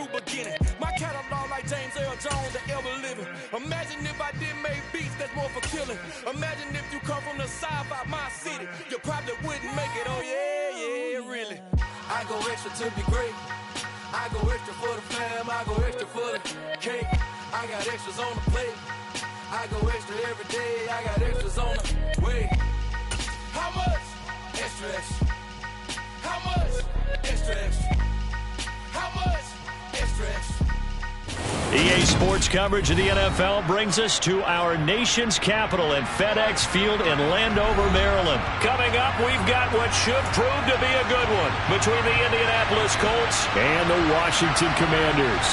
new beginning. My catalog like James Earl Jones, the ever living. Imagine if I didn't make beats that's more for killing. Imagine if you come from the south out my city, you probably wouldn't make it. Oh yeah, really. I go extra to be great. I go extra for the fam, I go extra for the cake. I got extras on the plate. I go extra every day, I got extras on the way. How much? Extra, extra. How much? Extra, extra. How much? Extra, extra. EA Sports coverage of the NFL brings us to our nation's capital at FedEx Field in Landover, Maryland. Coming up, we've got what should prove to be a good one between the Indianapolis Colts and the Washington Commanders.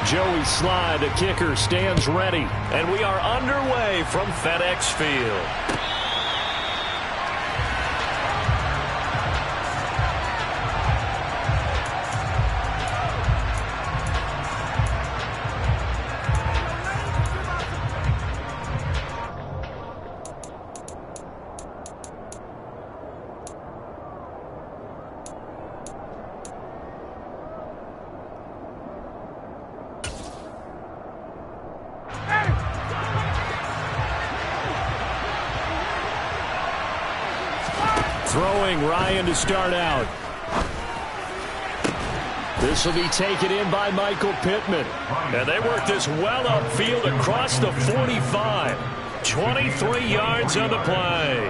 Joey Slye, the kicker, stands ready. And we are underway from FedEx Field. Throwing Ryan to start out. This will be taken in by Michael Pittman. And they work this well upfield across the 45. 23 yards on the play.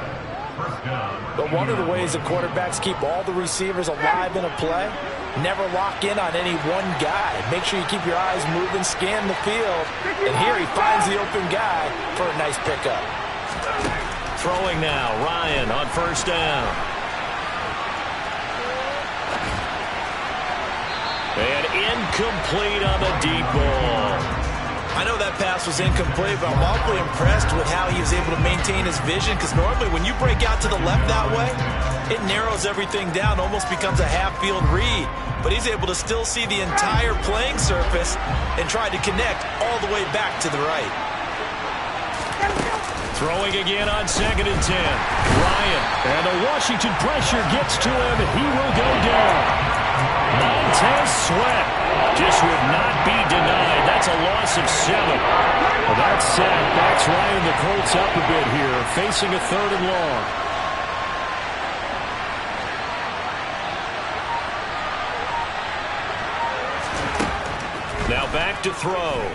But one of the ways that quarterbacks keep all the receivers alive in a play, never lock in on any one guy. Make sure you keep your eyes moving, scan the field. And here he finds the open guy for a nice pickup. Throwing now, Ryan on first down. And incomplete on the deep ball. I know that pass was incomplete, but I'm awfully impressed with how he was able to maintain his vision, because normally when you break out to the left that way, it narrows everything down, almost becomes a half-field read. But he's able to still see the entire playing surface and try to connect all the way back to the right. Throwing again on 2nd and 10. Ryan, and the Washington pressure gets to him, and he will go down. Montez Sweat just would not be denied. That's a loss of 7. Well, that sack backs Ryan the Colts up a bit here, facing a 3rd and long. Now back to throw.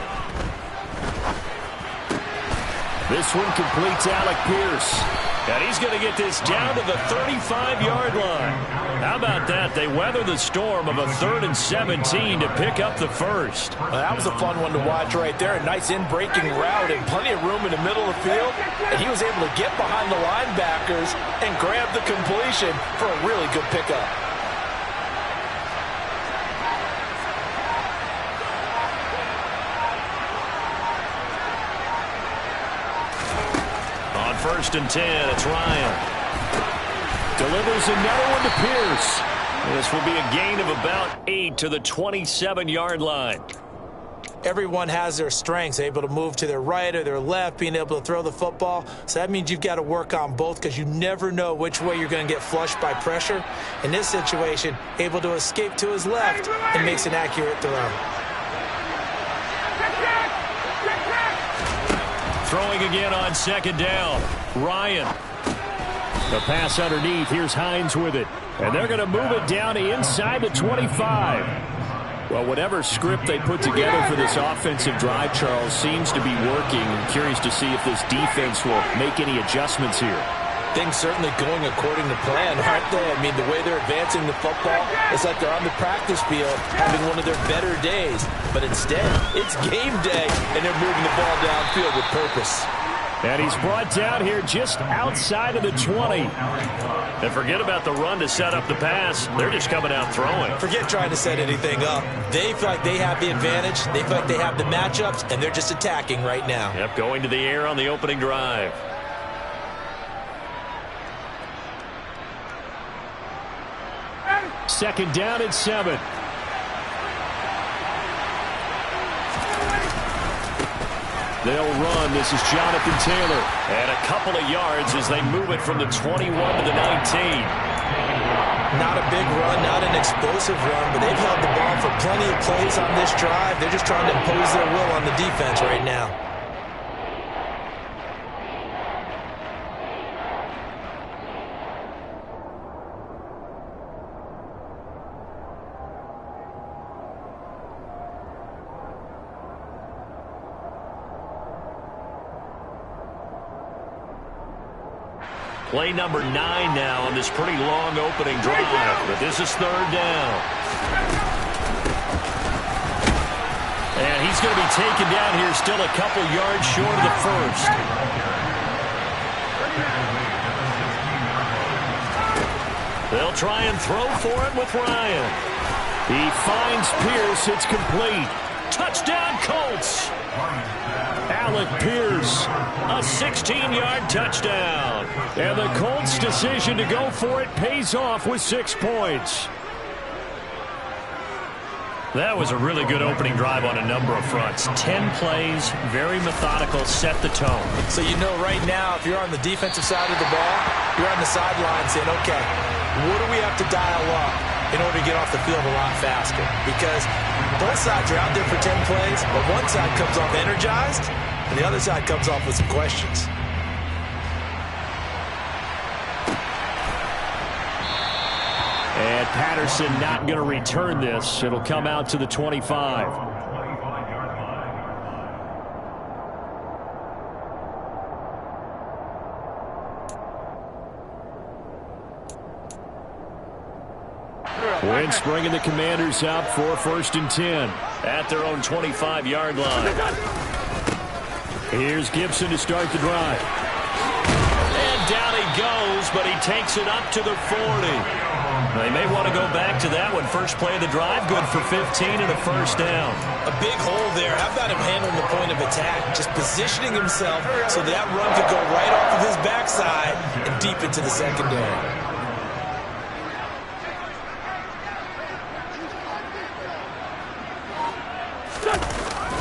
This one completes Alec Pierce. And he's going to get this down to the 35-yard line. How about that? They weather the storm of a 3rd and 17 to pick up the first. Well, that was a fun one to watch right there. A nice in-breaking route and plenty of room in the middle of the field. And he was able to get behind the linebackers and grab the completion for a really good pickup. On 1st and 10, it's Ryan. Delivers another one to Pierce. This will be a gain of about 8 to the 27-yard line. Everyone has their strengths, able to move to their right or their left, being able to throw the football. So that means you've got to work on both, because you never know which way you're going to get flushed by pressure. In this situation, able to escape to his left and makes an accurate throw. Throwing again on 2nd down. Ryan. The pass underneath. Here's Hines with it. And they're going to move it down inside the 25. Well, whatever script they put together for this offensive drive, Charles, seems to be working. I'm curious to see if this defense will make any adjustments here. Things certainly going according to plan, aren't they? I mean, the way they're advancing the football, it's like they're on the practice field having one of their better days. But instead, it's game day, and they're moving the ball downfield with purpose. And he's brought down here just outside of the 20. And forget about the run to set up the pass. They're just coming out throwing. Forget trying to set anything up. They feel like they have the advantage. They feel like they have the matchups, and they're just attacking right now. Yep, going to the air on the opening drive. Second down and 7. They'll run. This is Jonathan Taylor. And a couple of yards as they move it from the 21 to the 19. Not a big run, not an explosive run, but they've held the ball for plenty of plays on this drive. They're just trying to impose their will on the defense right now. Play number 9 now on this pretty long opening drive. But this is third down. And he's going to be taken down here, still a couple yards short of the first. They'll try and throw for it with Ryan. He finds Pierce. It's complete. Touchdown, Colts. Alec Pierce, a 16-yard touchdown. And the Colts' decision to go for it pays off with 6 points. That was a really good opening drive on a number of fronts. 10 plays, very methodical, set the tone. So you know right now, if you're on the defensive side of the ball, you're on the sideline saying, okay, what do we have to dial up in order to get off the field a lot faster? Because both sides are out there for 10 plays, but one side comes off energized, and the other side comes off with some questions. And Patterson not going to return this. It'll come out to the 25. Wentz bringing the Commanders out for 1st and 10 at their own 25-yard line. Here's Gibson to start the drive. And down he goes, but he takes it up to the 40. They may want to go back to that one. First play of the drive, good for 15 and a first down. A big hole there. How about him handling the point of attack? Just positioning himself so that run could go right off of his backside and deep into the secondary.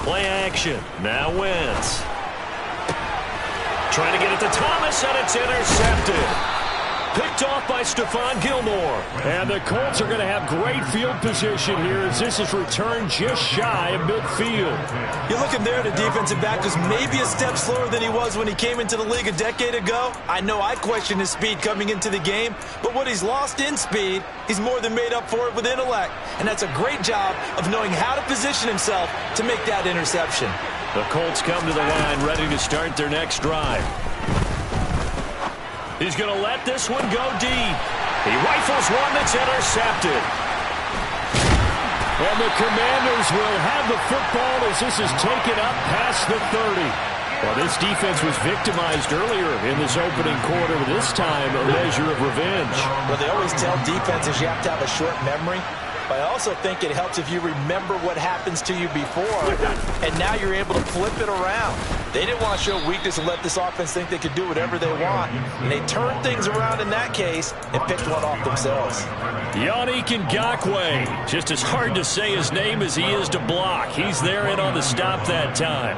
Play action. Now Wentz. Trying to get it to Thomas, and it's intercepted. Picked off by Stephon Gilmore. And the Colts are going to have great field position here as this is returned just shy of midfield. You're looking there at a defensive back who's maybe a step slower than he was when he came into the league a decade ago. I know I questioned his speed coming into the game, but what he's lost in speed, he's more than made up for it with intellect. And that's a great job of knowing how to position himself to make that interception. The Colts come to the line ready to start their next drive. He's going to let this one go deep. He rifles one that's intercepted. And the Commanders will have the football as this is taken up past the 30. Well, this defense was victimized earlier in this opening quarter. This time, a measure of revenge. Well, they always tell defenses you have to have a short memory. But I also think it helps if you remember what happens to you before, and now you're able to flip it around. They didn't want to show weakness and let this offense think they could do whatever they want. And they turned things around in that case and picked one off themselves. Yannick Ngakoue, just as hard to say his name as he is to block. He's there in on the stop that time.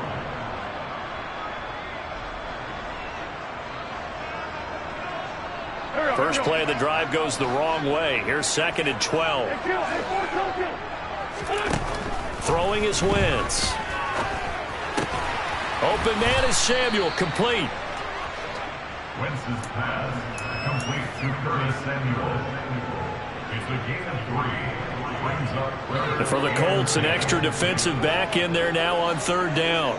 First play of the drive goes the wrong way. Here's 2nd and 12. Throwing is Wentz. Open man is Samuel, complete. Wentz's pass complete to Curtis Samuel. It's a gain of 3. Brings up For the Colts, an extra defensive back in there now on 3rd down.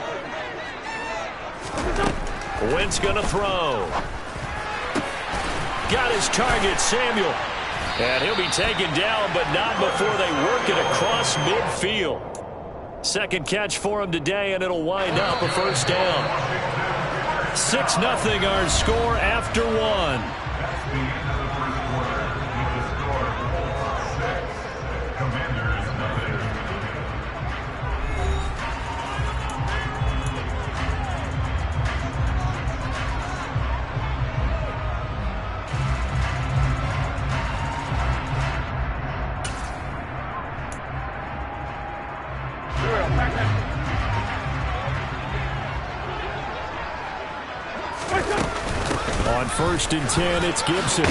Wentz going to throw. Got his target, Samuel. And he'll be taken down, but not before they work it across midfield. Second catch for him today, and it'll wind up a first down. 6-0 our score after 1. That's the end of the first quarter with the score 6. Commanders nothing. On 1st and 10, it's Gibson.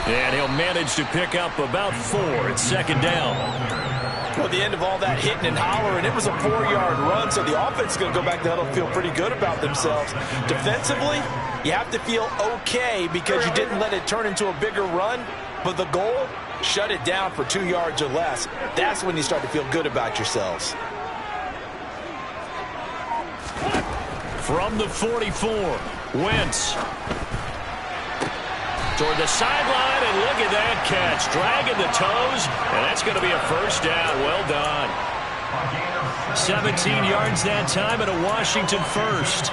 And he'll manage to pick up about 4 at 2nd down. Well, the end of all that hitting and hollering, it was a 4-yard run, so the offense is going to go back to huddle and feel pretty good about themselves. Defensively, you have to feel okay because you didn't let it turn into a bigger run, but the goal, shut it down for 2 yards or less. That's when you start to feel good about yourselves. From the 44, Wentz. Toward the sideline, and look at that catch. Dragging the toes, and that's going to be a 1st down. Well done. 17 yards that time, and a Washington 1st.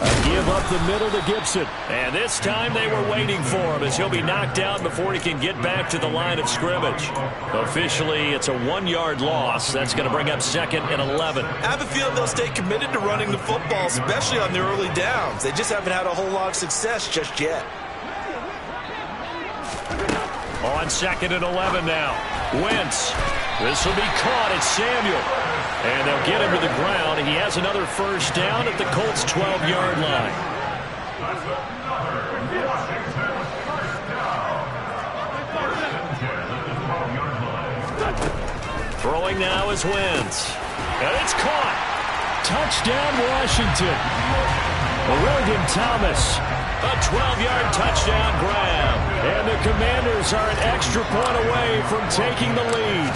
A give up the middle to Gibson. And this time they were waiting for him as he'll be knocked down before he can get back to the line of scrimmage. Officially, it's a 1-yard loss. That's going to bring up 2nd and 11. I have a feeling they'll stay committed to running the football, especially on the early downs. They just haven't had a whole lot of success just yet. On 2nd and 11 now. Wentz. This will be caught. It's Samuel. And they'll get him to the ground. He has another 1st down at the Colts' 12-yard line. Throwing now is Wentz. And it's caught. Touchdown, Washington. Logan Thomas. A 12-yard touchdown grab. And the Commanders are an extra point away from taking the lead.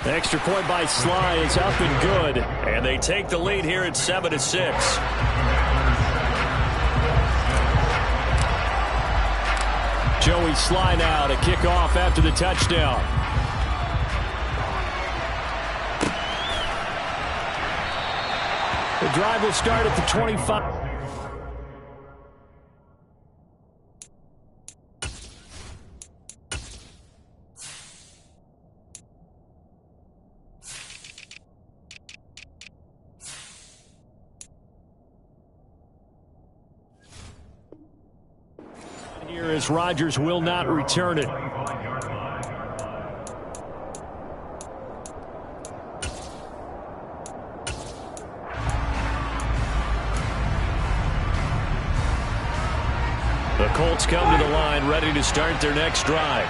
The extra point by Sly is up and good. And they take the lead here at 7-6. Joey Sly now to kick off after the touchdown. The drive will start at the 25. Here as Rodgers will not return it. The Colts come to the line ready to start their next drive.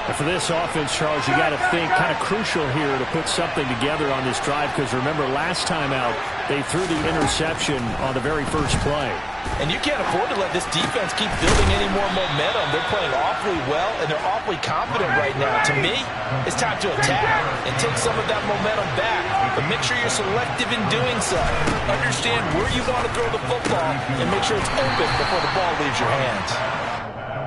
And for this offense, Charles, you got to think kind of crucial here to put something together on this drive because remember last time out they threw the interception on the very first play. And you can't afford to let this defense keep building any more momentum. They're playing awfully well, and they're awfully confident right now. To me, it's time to attack and take some of that momentum back. But make sure you're selective in doing so. Understand where you want to throw the football and make sure it's open before the ball leaves your hands.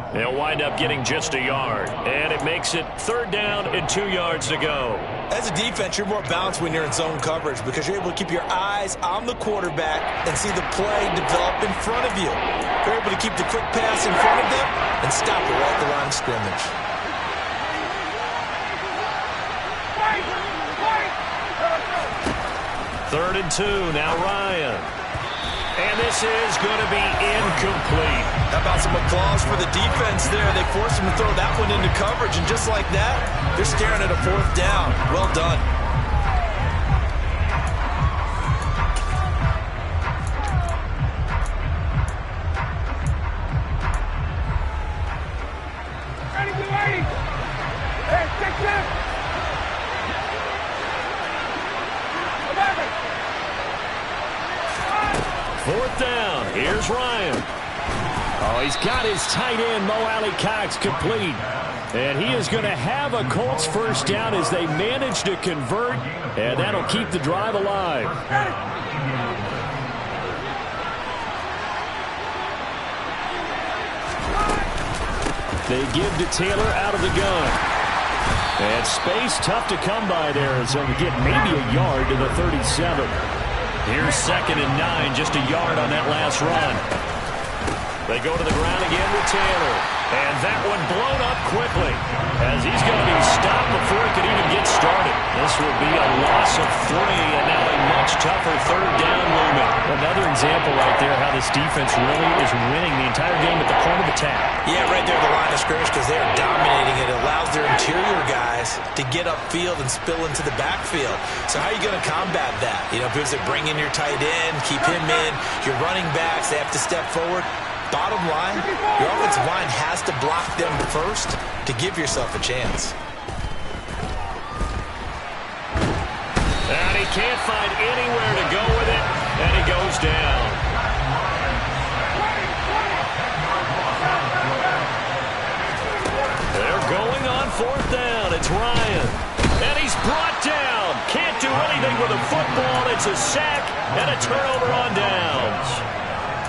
They'll wind up getting just a yard, and it makes it 3rd down and 2 yards to go. As a defense, you're more balanced when you're in zone coverage because you're able to keep your eyes on the quarterback and see the play develop in front of you. You're able to keep the quick pass in front of them and stop it right at the line of scrimmage. Third and 2, now Ryan. And this is going to be incomplete. How about some applause for the defense there? They forced him to throw that one into coverage, and just like that, they're staring at a 4th down. Well done. Fourth down. Here's Ryan. Oh, he's got his tight end, Mo Alley-Cox, complete. And he is going to have a Colts 1st down as they manage to convert, and that'll keep the drive alive. They give to Taylor out of the gun. And space tough to come by there, so we get maybe a yard to the 37. Here's 2nd and 9, just a yard on that last run. They go to the ground again with Taylor. And that one blown up quickly as he's going to be stopped before he could even get started. This will be a loss of 3 and now a much tougher 3rd down looming. Another example right there how this defense really is winning the entire game at the point of attack. Yeah, right there at the line of scrimmage because they are dominating it. It allows their interior guys to get upfield and spill into the backfield. So how are you going to combat that? You know, because they bring in your tight end, keep him in, your running backs, they have to step forward. Bottom line, your offensive line has to block them first to give yourself a chance. And he can't find anywhere to go with it, and he goes down. They're going on 4th down. It's Ryan. And he's brought down. Can't do anything with a football. It's a sack and a turnover on downs.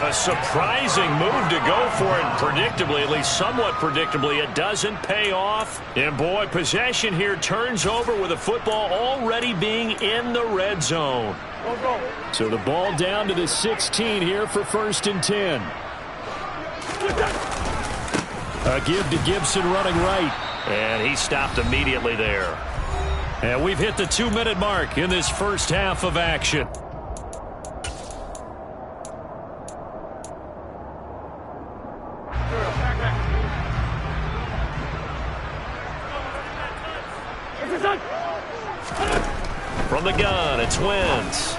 A surprising move to go for it. Predictably, at least somewhat predictably, it doesn't pay off. And boy, possession here turns over with the football already being in the red zone. So the ball down to the 16 here for 1st and 10. A give to Gibson running right. And he stopped immediately there. And we've hit the 2-minute mark in this first half of action. From the gun, it's Wentz.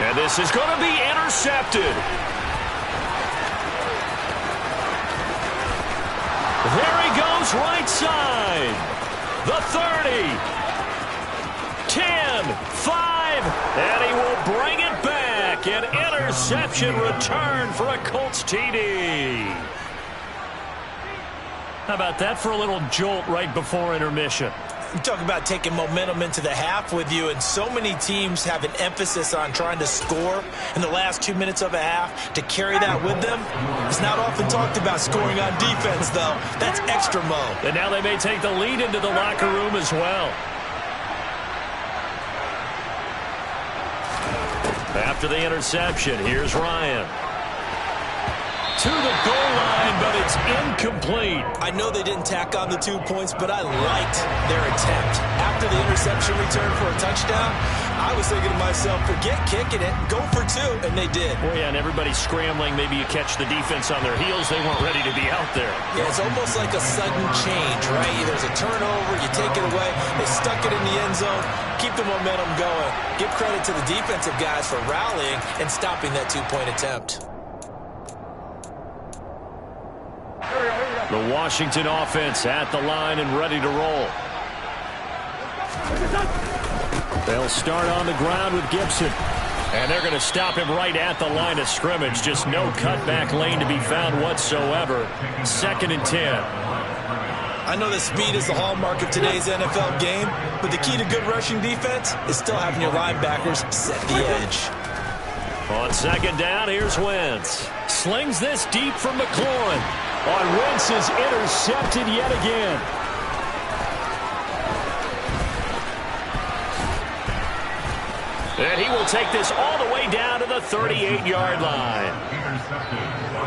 And this is going to be intercepted. There he goes, right side. The 30. 10, 5, and he will bring it back. An interception return for a Colts TD. How about that for a little jolt right before intermission? You talk about taking momentum into the half with you, and so many teams have an emphasis on trying to score in the last 2 minutes of a half to carry that with them. It's not often talked about scoring on defense, though. That's extra mode. And now they may take the lead into the locker room as well. After the interception, here's Ryan. To the goal line, but it's incomplete. I know they didn't tack on the 2 points, but I liked their attempt. After the interception return for a touchdown, I was thinking to myself, forget kicking it, go for 2, and they did. Oh, yeah, and everybody's scrambling. Maybe you catch the defense on their heels. They weren't ready to be out there. Yeah, it's almost like a sudden change, right? There's a turnover, you take it away, they stuck it in the end zone, keep the momentum going. Give credit to the defensive guys for rallying and stopping that 2-point attempt. The Washington offense at the line and ready to roll. They'll start on the ground with Gibson. And they're going to stop him right at the line of scrimmage. Just no cutback lane to be found whatsoever. 2nd and 10. I know that speed is the hallmark of today's NFL game, but the key to good rushing defense is still having your linebackers set the edge. On 2nd down, here's Wentz. Slings this deep from McLaurin. On Wentz is intercepted yet again. And he will take this all the way down to the 38-yard line.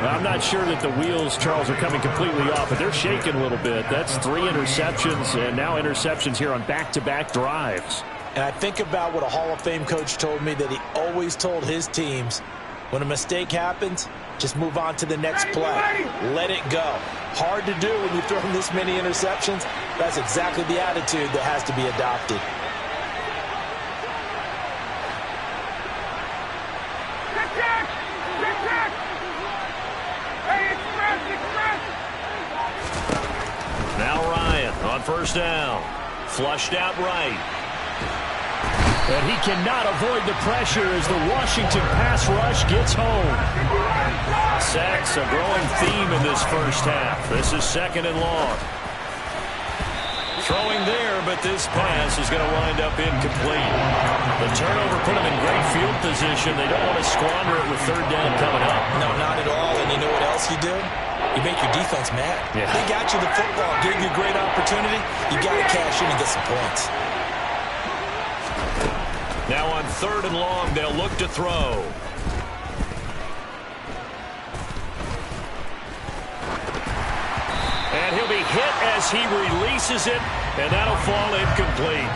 I'm not sure that the wheels, Charles, are coming completely off, but they're shaking a little bit. That's 3 interceptions, and now interceptions here on back-to-back drives. And I think about what a Hall of Fame coach told me that he always told his teams, when a mistake happens, just move on to the next play. Let it go. Hard to do when you've thrown this many interceptions. That's exactly the attitude that has to be adopted. Now Ryan on 1st down. Flushed out right. And he cannot avoid the pressure as the Washington pass rush gets home. Sacks a growing theme in this first half. This is 2nd and long. Throwing there, but this pass is going to wind up incomplete. The turnover put them in great field position. They don't want to squander it with 3rd down coming up. No, not at all. And you know what else you do? You make your defense mad. Yeah. They got you the football, gave you a great opportunity. You got to cash in and get some points. Now on 3rd and long, they'll look to throw. And he'll be hit as he releases it, and that'll fall incomplete.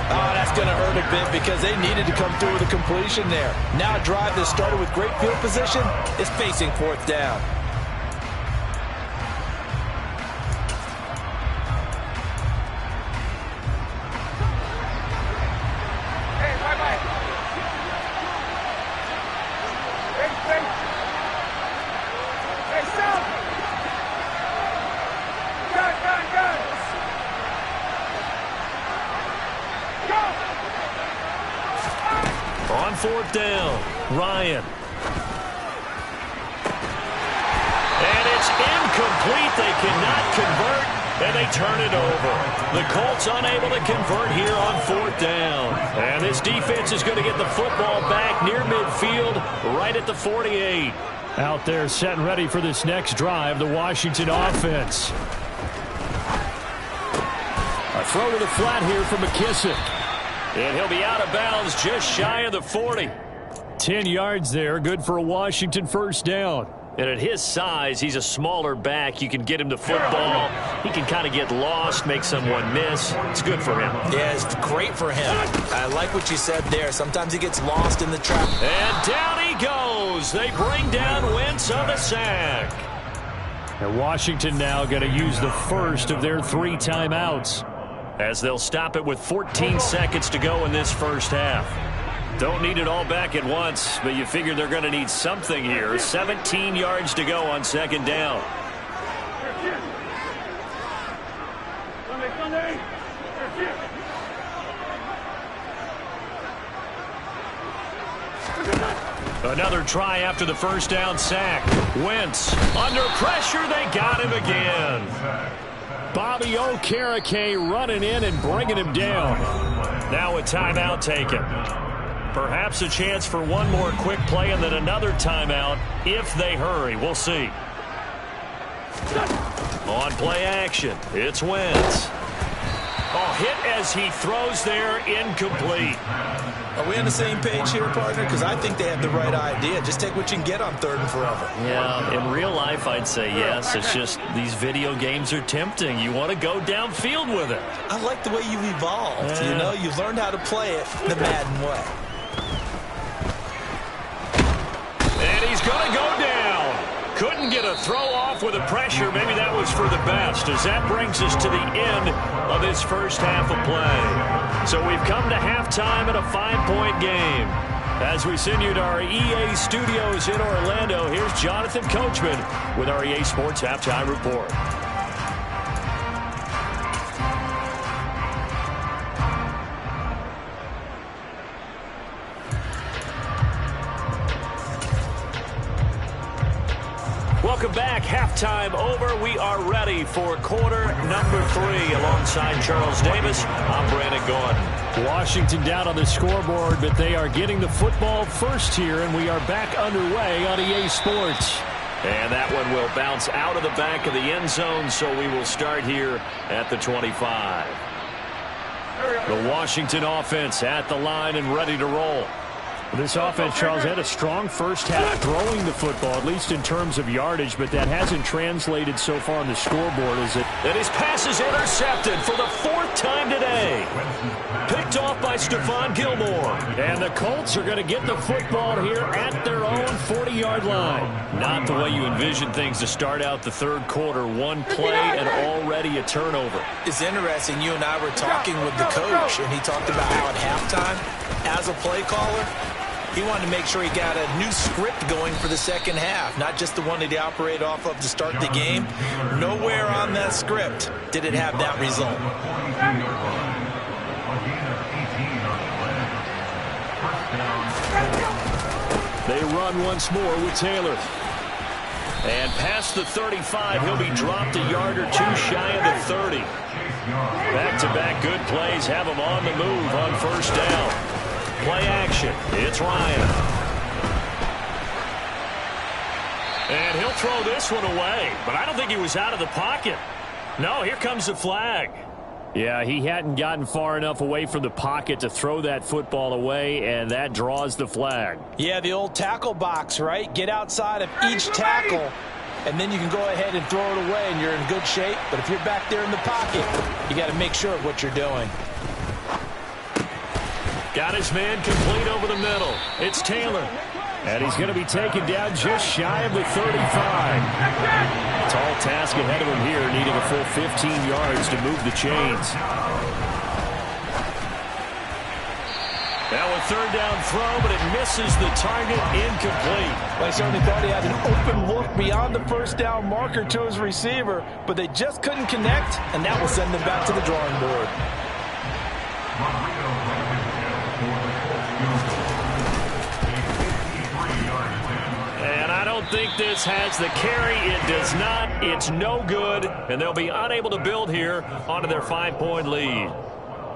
Oh, that's going to hurt a bit because they needed to come through with a completion there. Now a drive that started with great field position is facing 4th down. 4th down. Ryan. And it's incomplete. They cannot convert, and they turn it over. The Colts unable to convert here on 4th down. And this defense is going to get the football back near midfield, right at the 48. Out there set and ready for this next drive, the Washington offense. A throw to the flat here for McKissick. And he'll be out of bounds just shy of the 40. 10 yards there, good for a Washington 1st down. And at his size, he's a smaller back. You can get him the football. He can kind of get lost, make someone miss. It's good for him. Yeah, it's great for him. I like what you said there. Sometimes he gets lost in the trap. And down he goes. They bring down Wentz on the sack. And Washington now going to use the first of their 3 timeouts, as they'll stop it with 14 seconds to go in this first half. Don't need it all back at once, but you figure they're going to need something here. 17 yards to go on 2nd down. Another try after the 1st down sack. Wentz under pressure. They got him again. Bobby Okereke running in and bringing him down. Now a timeout taken. Perhaps a chance for one more quick play and then another timeout if they hurry. We'll see. On play action, it's Wentz. Oh, hit as he throws there, incomplete. Are we on the same page here, partner? Because I think they have the right idea. Just take what you can get on 3rd and forever. Yeah, in real life, I'd say yes. It's just these video games are tempting. You want to go downfield with it. I like the way you've evolved. You know, you've learned how to play it the Madden way. And he's going to go down. Couldn't get a throw off with the pressure. Maybe that was for the best, as that brings us to the end of this first half of play. So we've come to halftime at a 5-point game. As we send you to our EA studios in Orlando, here's Jonathan Coachman with our EA Sports Halftime Report. Welcome back. Halftime over. We are ready for quarter number 3. Alongside Charles Davis, I'm Brandon Gordon. Washington down on the scoreboard, but they are getting the football first here, and we are back underway on EA Sports. And that one will bounce out of the back of the end zone, so we will start here at the 25. The Washington offense at the line and ready to roll. This offense, Charles, had a strong first half throwing the football, at least in terms of yardage, but that hasn't translated so far on the scoreboard, is it? And his pass is intercepted for the 4th time today. Picked off by Stephon Gilmore. And the Colts are going to get the football here at their own 40-yard line. Not the way you envision things to start out the 3rd quarter. One play and already a turnover. It's interesting. You and I were talking with the coach, and he talked about how at halftime, as a play caller, he wanted to make sure he got a new script going for the second half, not just the one that he operated off of to start the game. Nowhere on that script did it have that result. They run once more with Taylor. And past the 35, he'll be dropped a yard or two shy of the 30. Back-to-back good plays have him on the move on 1st down. Play action. It's Ryan. And he'll throw this one away, but I don't think he was out of the pocket. No, here comes the flag. Yeah, he hadn't gotten far enough away from the pocket to throw that football away, and that draws the flag. Yeah, the old tackle box, right? Get outside of each tackle, and then you can go ahead and throw it away, and you're in good shape. But if you're back there in the pocket, you got to make sure of what you're doing. Got his man complete over the middle. It's Taylor. And he's going to be taken down just shy of the 35. Tall task ahead of him here, needing a full 15 yards to move the chains. Now a 3rd down throw, but it misses the target, incomplete. Well, I certainly thought he had an open look beyond the 1st down marker to his receiver, but they just couldn't connect, and that will send them back to the drawing board. I don't think this has the carry. It does not. It's no good, and they'll be unable to build here onto their 5-point lead.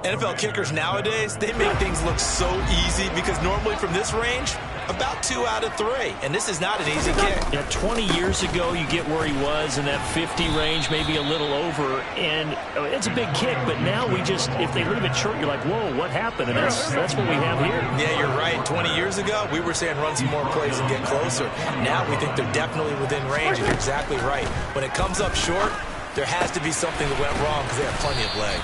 NFL kickers nowadays, they make things look so easy because normally from this range, about 2 out of 3. And this is not an easy kick. Yeah, 20 years ago, you get where he was in that 50 range, maybe a little over. And it's a big kick, but now we just, if they leave it short, you're like, whoa, what happened? And that's what we have here. Yeah, you're right. 20 years ago, we were saying run some more plays and get closer. Now we think they're definitely within range, and you're exactly right. When it comes up short, there has to be something that went wrong because they have plenty of leg.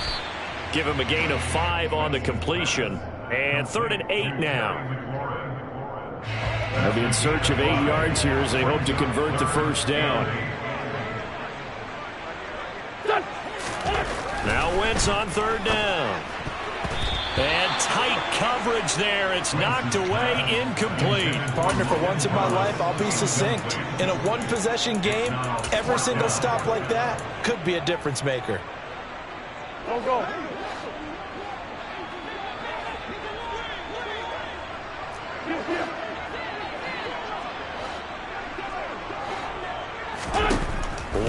Give him a gain of 5 on the completion. And 3rd and 8 now. They'll be in search of 8 yards here as they hope to convert the first down. Now Wentz on 3rd down. And tight coverage there. It's knocked away, incomplete. Partner, for once in my life, I'll be succinct. In a one-possession game, every single stop like that could be a difference maker. Go.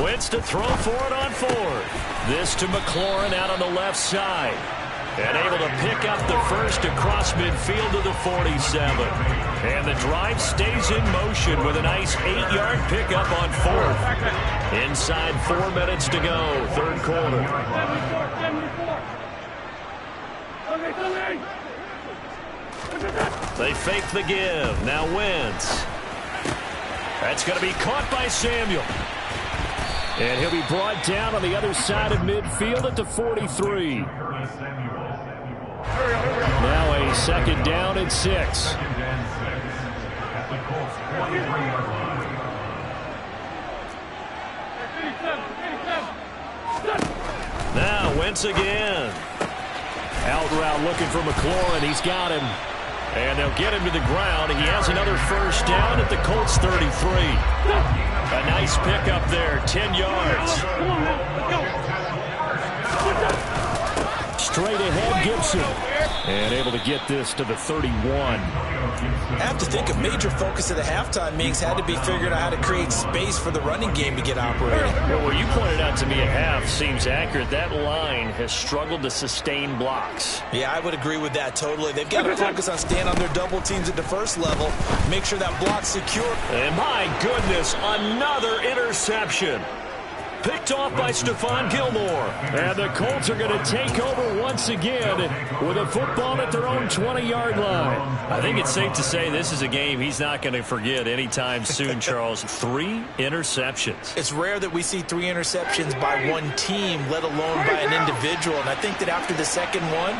Wentz to throw for it on 4th. This to McLaurin out on the left side. And able to pick up the first across midfield to the 47. And the drive stays in motion with a nice 8-yard pickup on 4th. Inside 4 minutes to go, 3rd quarter. They fake the give. Now Wentz. That's going to be caught by Samuel. And he'll be brought down on the other side of midfield at the 43. Now a 2nd down and 6. Now Wentz again. Out route looking for McLaurin. He's got him. And they'll get him to the ground. He has another first down at the Colts 33. A nice pickup there, 10 yards. Straight ahead, Gibson. And able to get this to the 31. I have to think a major focus of the halftime meetings had to be figuring out how to create space for the running game to get operating. Well, what you pointed out to me at half seems accurate. That line has struggled to sustain blocks. Yeah, I would agree with that totally. They've got to focus on staying on their double teams at the first level, make sure that block's secure. And my goodness, another interception. Picked off by Stephon Gilmore. And the Colts are going to take over once again with a football at their own 20-yard line. I think it's safe to say this is a game he's not going to forget anytime soon, Charles. 3 interceptions. It's rare that we see 3 interceptions by one team, let alone by an individual. And I think that after the second one,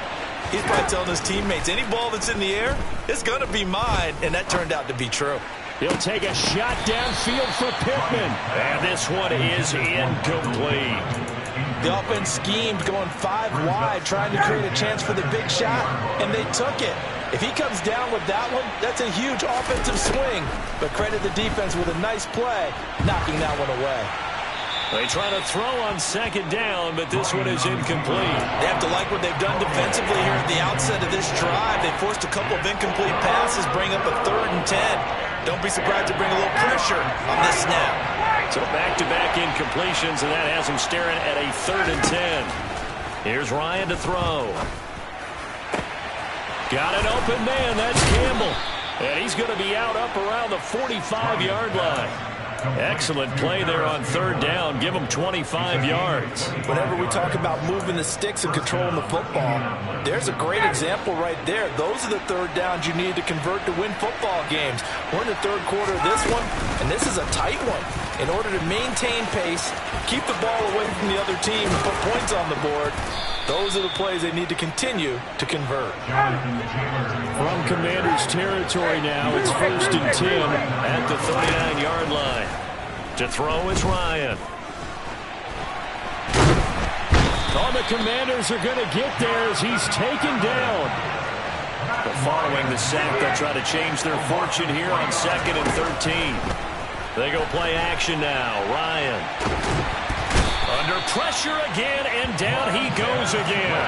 he's probably telling his teammates, any ball that's in the air, it's going to be mine. And that turned out to be true. He'll take a shot downfield for Pittman. And this one is incomplete. The offense schemed going 5 wide, trying to create a chance for the big shot, and they took it. If he comes down with that one, that's a huge offensive swing. But credit the defense with a nice play, knocking that one away. They try to throw on 2nd down, but this one is incomplete. They have to like what they've done defensively here at the outset of this drive. They forced a couple of incomplete passes, bring up a 3rd and 10. Don't be surprised to bring a little pressure on this snap. So back-to-back incompletions, and that has him staring at a 3rd and 10. Here's Ryan to throw. Got an open man. That's Campbell. And he's going to be out up around the 45-yard line. Excellent play there on 3rd down. Give them 25 yards. Whenever we talk about moving the sticks and controlling the football, there's a great example right there. Those are the 3rd downs you need to convert to win football games. We're in the 3rd quarter of this one, and this is a tight one. In order to maintain pace, keep the ball away from the other team, and put points on the board, those are the plays they need to continue to convert. From Commanders territory now, it's 1st and 10 at the 39-yard line. To throw is Ryan. Oh, the Commanders are going to get there as he's taken down. But following the sack, they'll try to change their fortune here on 2nd and 13. They go play action now. Ryan. Under pressure again, and down he goes again.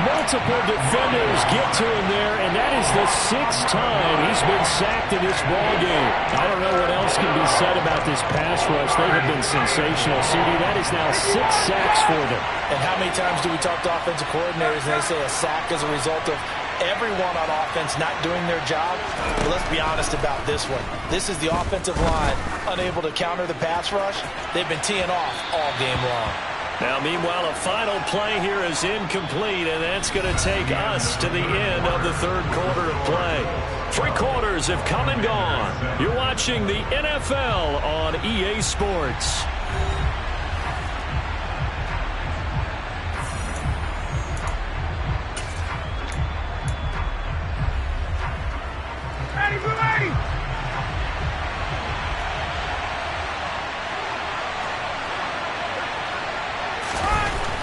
Multiple defenders get to him there, and that is the 6th time he's been sacked in this ballgame. I don't know what else can be said about this pass rush. They have been sensational. CD, that is now 6 sacks for them. And how many times do we talk to offensive coordinators and they say a sack is a result of everyone on offense not doing their job? But let's be honest about this one. This is the offensive line unable to counter the pass rush. They've been teeing off all game long. Now, meanwhile, a final play here is incomplete, and that's going to take us to the end of the 3rd quarter of play. 3 quarters have come and gone. You're watching the NFL on EA Sports.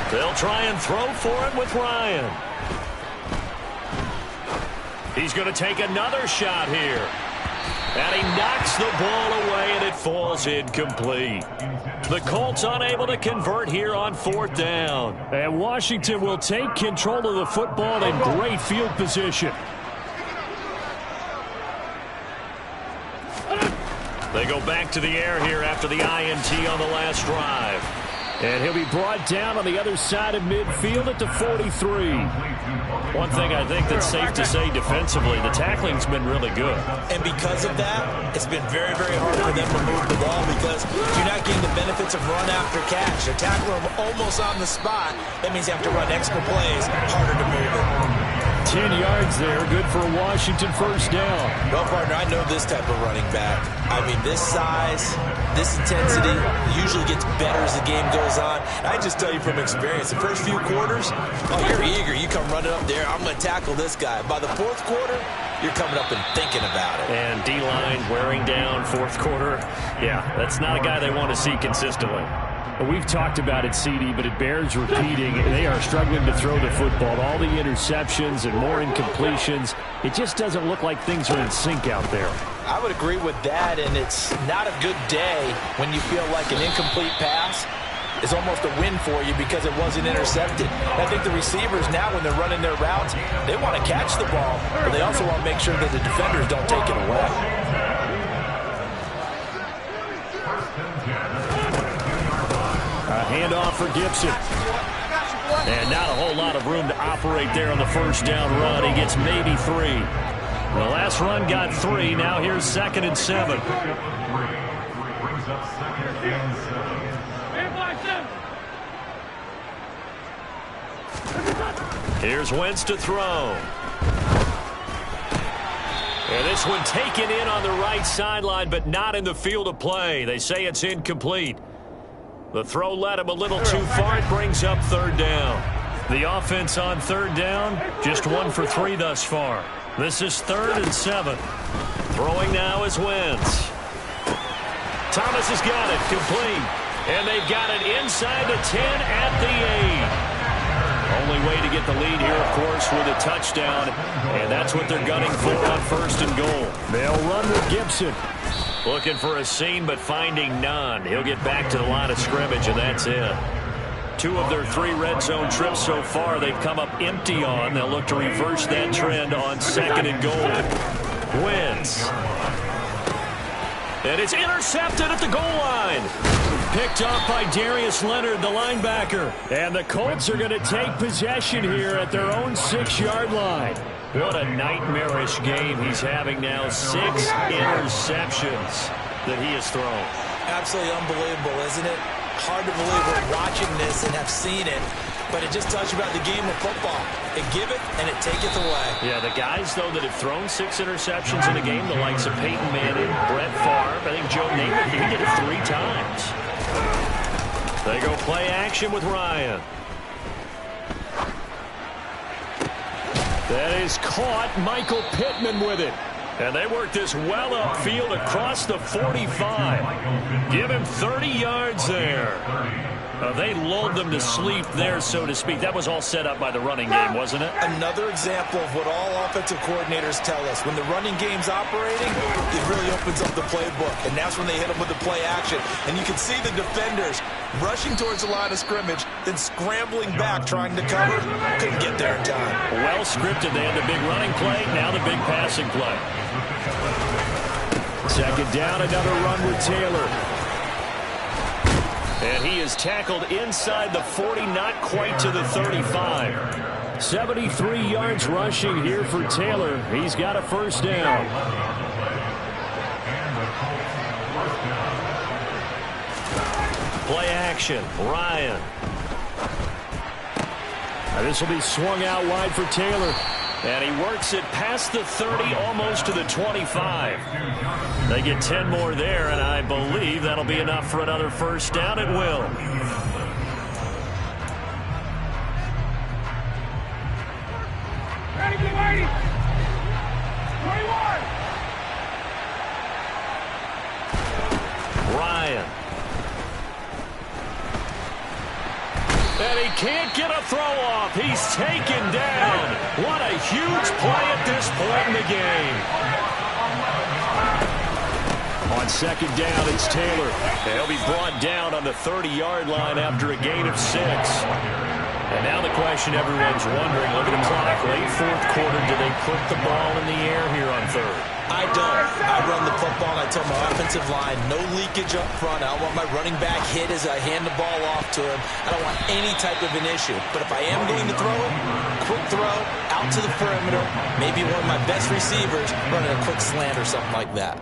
They'll try and throw for it with Ryan. He's going to take another shot here. And he knocks the ball away, and it falls incomplete. The Colts unable to convert here on 4th down. And Washington will take control of the football in great field position. They go back to the air here after the INT on the last drive. And he'll be brought down on the other side of midfield at the 43. One thing I think that's safe to say defensively, the tackling's been really good. And because of that, it's been very, very hard for them to move the ball because you're not getting the benefits of run after catch. They're tackling them almost on the spot. That means you have to run extra plays, harder to move it. 10 yards there, good for a Washington 1st down. Well, partner, I know this type of running back. I mean, this size, this intensity usually gets better as the game goes on. And I just tell you from experience, the first few quarters, oh, you're eager. You come running up there, I'm going to tackle this guy. By the 4th quarter, you're coming up and thinking about it. And D-line wearing down 4th quarter. Yeah, that's not a guy they want to see consistently. We've talked about it, CD, but it bears repeating. They are struggling to throw the football. All the interceptions and more incompletions. It just doesn't look like things are in sync out there. I would agree with that, and it's not a good day when you feel like an incomplete pass is almost a win for you because it wasn't intercepted. And I think the receivers now, when they're running their routes, they want to catch the ball, but they also want to make sure that the defenders don't take it away. A handoff for Gibson. And not a whole lot of room to operate there on the 1st down run. He gets maybe 3. The last run got 3. Now here's 2nd and 7. Brings up 2nd and 7. Here's Wentz to throw. And this one taken in on the right sideline, but not in the field of play. They say it's incomplete. The throw led him a little too far. It brings up 3rd down. The offense on 3rd down, just 1 for 3 thus far. This is 3rd and 7. Throwing now is Wentz. Thomas has got it, complete. And they've got it inside the 10 at the 8. Only way to get the lead here, of course, with a touchdown. And that's what they're gunning for on 1st and goal. They'll run with Gibson. Looking for a seam, but finding none. He'll get back to the line of scrimmage, and that's it. 2 of their 3 red zone trips so far they've come up empty on. They'll look to reverse that trend on 2nd and goal. Wentz. And it's intercepted at the goal line. Picked off by Darius Leonard, the linebacker. And the Colts are going to take possession here at their own 6-yard line. What a nightmarish game he's having now. 6 interceptions that he has thrown. Absolutely unbelievable, isn't it? Hard to believe we're watching this and have seen it, but it just tells you about the game of football. It giveth and it taketh away. Yeah, the guys, though, that have thrown 6 interceptions in a game, the likes of Peyton Manning, Brett Favre, I think Joe Namath, he did it 3 times. They go play action with Ryan. That is caught. Michael Pittman with it. And they work this well upfield across the 45. Give him 30 yards there. They lulled them to sleep there, so to speak. That was all set up by the running game, wasn't it? Another example of what all offensive coordinators tell us. When the running game's operating, it really opens up the playbook, and that's when they hit them with the play action. And you can see the defenders rushing towards the line of scrimmage, then scrambling back trying to cover. Couldn't get there in time. Well scripted. They had the big running play, now the big passing play. Second down, another run with Taylor. And he is tackled inside the 40, not quite to the 35. 73 yards rushing here for Taylor. He's got a first down. Play action, Ryan. And this will be swung out wide for Taylor. And he works it past the 30, almost to the 25. They get 10 more there, and I believe that'll be enough for another first down. It will. Ready, get ready. 21. Ryan. And he can't get a throw off. He's taken down. What a huge play at this point in the game. On second down, it's Taylor. He'll be brought down on the 30-yard line after a gain of 6. And now the question everyone's wondering, look at the clock, late fourth quarter, do they put the ball in the air here on third? I don't. I run the football, and I tell my offensive line, no leakage up front. I don't want my running back hit as I hand the ball off to him. I don't want any type of an issue. But if I am going to throw it, quick throw, out to the perimeter, maybe one of my best receivers running a quick slant or something like that.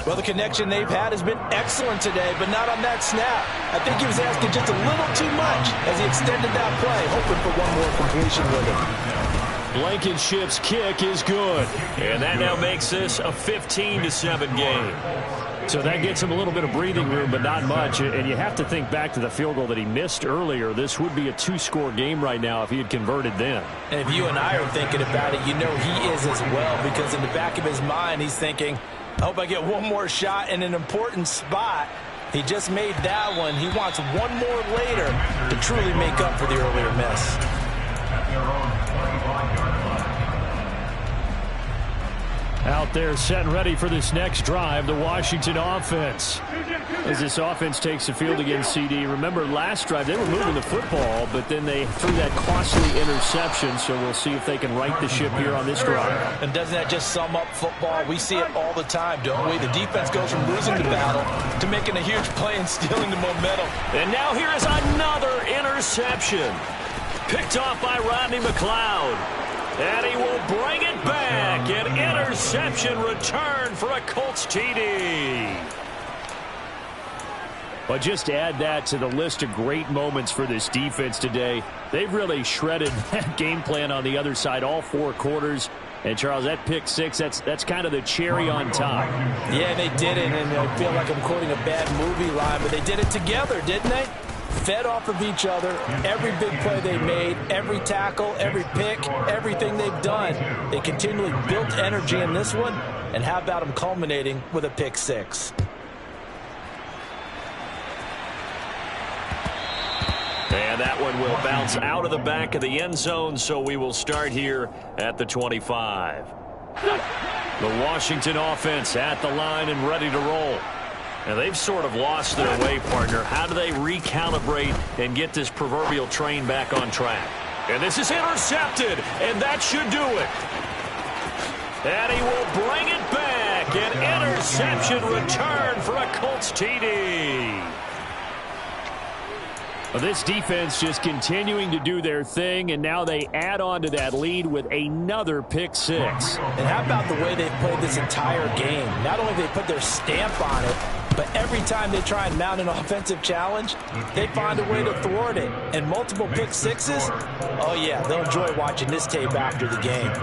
Well, the connection they've had has been excellent today, but not on that snap. I think he was asking just a little too much as he extended that play, hoping for one more completion with it. Blankenship's kick is good, and that now makes this a 15-7 game. So that gets him a little bit of breathing room, but not much. And you have to think back to the field goal that he missed earlier. This would be a 2-score game right now if he had converted then. And if you and I are thinking about it, you know he is as well, because in the back of his mind, he's thinking, I hope I get one more shot in an important spot. He just made that one. He wants one more later to truly make up for the earlier miss. Out there set and ready for this next drive, the Washington offense. As this offense takes the field against CD. Remember last drive they were moving the football, but then they threw that costly interception, so we'll see if they can right the ship here on this drive. And doesn't that just sum up football? We see it all the time, don't we? The defense goes from losing the battle to making a huge play and stealing the momentum. And now here is another interception. Picked off by Rodney McLeod. And he will bring it back. An interception return for a Colts TD. But just to add that to the list of great moments for this defense today, they've really shredded that game plan on the other side all 4 quarters. And, Charles, that pick 6, that's kind of the cherry on top. Yeah, they did it, and I feel like I'm quoting a bad movie line, but they did it together, didn't they? Fed off of each other, every big play they made, every tackle, every pick, everything they've done. They continually built energy in this one, and how about them culminating with a pick 6? And that one will bounce out of the back of the end zone, so we will start here at the 25. The Washington offense at the line and ready to roll. And they've sort of lost their way, partner. How do they recalibrate and get this proverbial train back on track? And this is intercepted, and that should do it. And he will bring it back. An interception return for a Colts TD. Well, this defense just continuing to do their thing, and now they add on to that lead with another pick 6. And how about the way they've played this entire game? Not only do they put their stamp on it, but every time they try and mount an offensive challenge, they find a way to thwart it. And multiple pick 6s, oh yeah, they'll enjoy watching this tape after the game.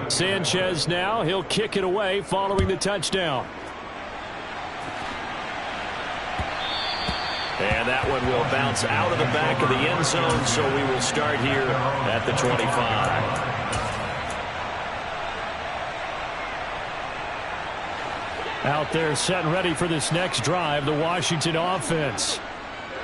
Sanchez now, he'll kick it away following the touchdown. And that one will bounce out of the back of the end zone, so we will start here at the 25. Out there set and ready for this next drive, the Washington offense.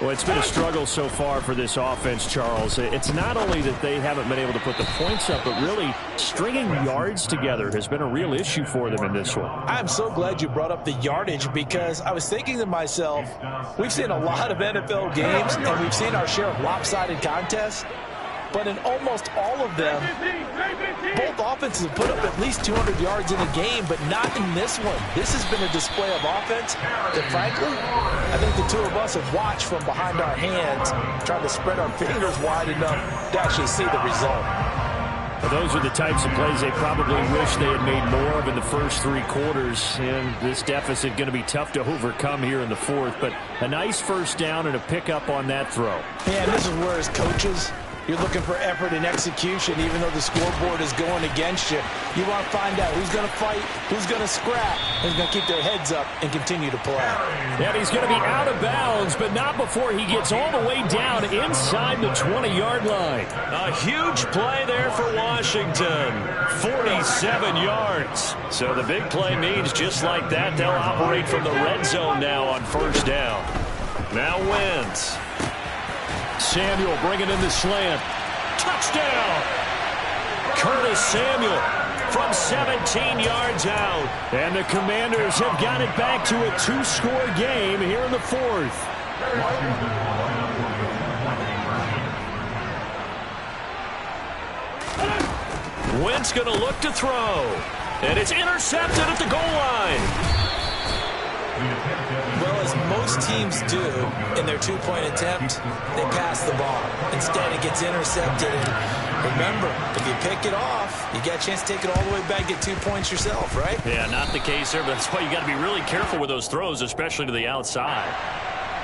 Well, it's been a struggle so far for this offense, Charles. It's not only that they haven't been able to put the points up, but really stringing yards together has been a real issue for them in this one. I'm so glad you brought up the yardage, because I was thinking to myself, we've seen a lot of NFL games, and we've seen our share of lopsided contests. But in almost all of them, both offenses have put up at least 200 yards in a game, but not in this one. This has been a display of offense that, frankly, I think the two of us have watched from behind our hands, trying to spread our fingers wide enough to actually see the result. Well, those are the types of plays they probably wish they had made more of in the first three quarters, and this deficit going to be tough to overcome here in the fourth. But a nice first down and a pickup on that throw. And this is where, as coaches, you're looking for effort and execution, even though the scoreboard is going against you. You want to find out who's going to fight, who's going to scrap, who's going to keep their heads up and continue to play. And he's going to be out of bounds, but not before he gets all the way down inside the 20-yard line. A huge play there for Washington. 47 yards. So the big play means just like that, they'll operate from the red zone now on first down. Now Wentz. Samuel bringing in the slant. Touchdown! Curtis Samuel from 17 yards out. And the Commanders have got it back to a two-score game here in the fourth. Wentz going to look to throw. And it's intercepted at the goal line. Well, as most teams do in their two-point attempt, they pass the ball. Instead, it gets intercepted. And remember, if you pick it off, you get a chance to take it all the way back, get 2 points yourself, right? Yeah, not the case there, but that's why you got to be really careful with those throws, especially to the outside.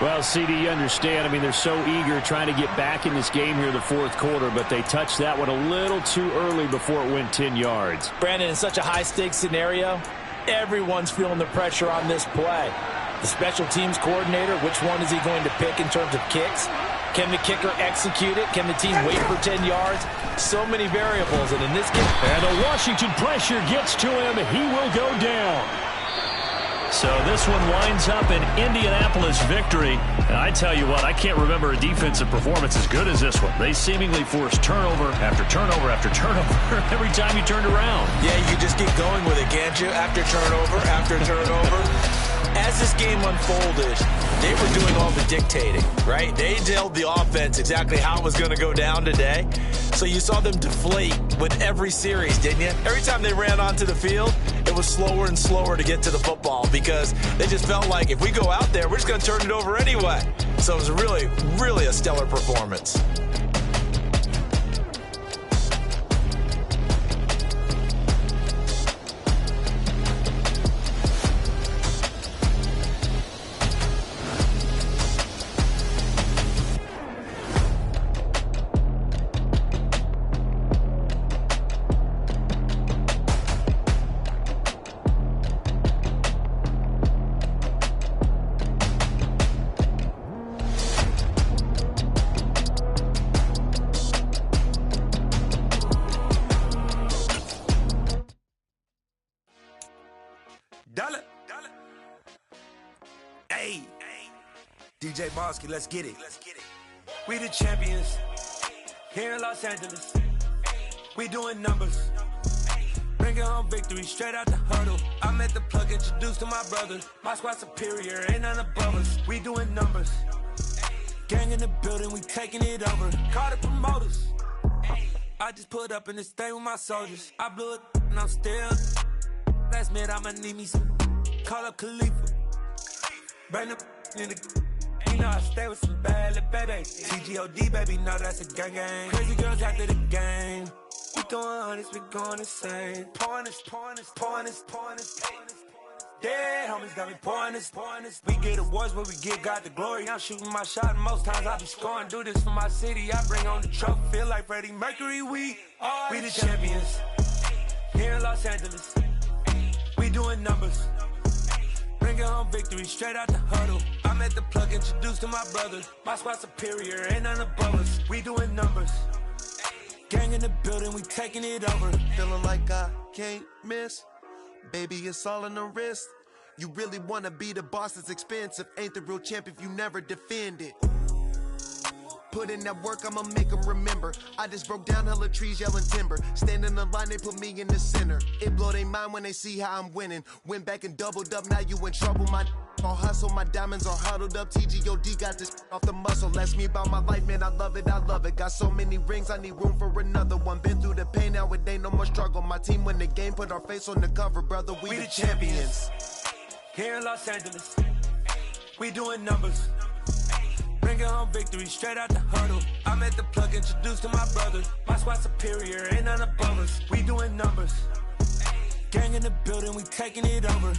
Well, CD, you understand. I mean, they're so eager trying to get back in this game here in the fourth quarter, but they touched that one a little too early before it went 10 yards. Brandon, in such a high-stakes scenario, everyone's feeling the pressure on this play. The special teams coordinator, which one is he going to pick in terms of kicks? Can the kicker execute it? Can the team wait for 10 yards? So many variables, and in this game... And the Washington pressure gets to him. He will go down. So this one winds up an Indianapolis victory. And I tell you what, I can't remember a defensive performance as good as this one. They seemingly forced turnover after turnover after turnover every time you turned around. Yeah, you just keep going with it, can't you? After turnover, after turnover. As this game unfolded, they were doing all the dictating, right? They told the offense exactly how it was going to go down today. So you saw them deflate with every series, didn't you? Every time they ran onto the field, it was slower and slower to get to the football because they just felt like if we go out there, we're just going to turn it over anyway. So it was really, really a stellar performance. DJ Bosky, let's get it. We the champions here in Los Angeles. We doing numbers. Bringing home victory straight out the huddle. I'm at the plug, introduced to my brothers. My squad superior, ain't none above us. We doing numbers. Gang in the building, we taking it over. Call the promoters. I just put up in this thing with my soldiers. I blew it and I'm still. Last minute, I'ma need me some. Call up Khalifa. Bring the in the. You know I stay with some bad little baby. TGOD, baby, no, that's a gang gang. Crazy girls after the game. We throwing hundreds, we going insane. Pouring this. Dead homies got me pouring this. We get awards, but we give God the glory. I'm shooting my shot, and most times I be scoring. Do this for my city, I bring on the trophy. Feel like Freddie Mercury, we the champions. Here in Los Angeles, we doing numbers. Bringing home victory straight out the huddle. I'm at the plug, introduced to my brothers. My squad superior, ain't none above us. We doing numbers. Gang in the building, we taking it over. Feeling like I can't miss. Baby, it's all in the wrist. You really wanna be the boss, it's expensive. Ain't the real champ if you never defend it. Put in that work, I'ma make them remember. I just broke down hella trees, yelling timber. Stand in the line, they put me in the center. It blow they mind when they see how I'm winning. Went back and doubled up, now you in trouble. My all hustle, my diamonds are huddled up. TGOD got this off the muscle. Ask me about my life, man, I love it, I love it. Got so many rings, I need room for another one. Been through the pain, now it ain't no more struggle. My team win the game, put our face on the cover, brother. We the champions. Here in Los Angeles, we doing numbers. Bringing home victory straight out the huddle. I'm at the plug, introduced to my brothers. My squad superior, ain't none above us. We doing numbers. Gang in the building, we taking it over.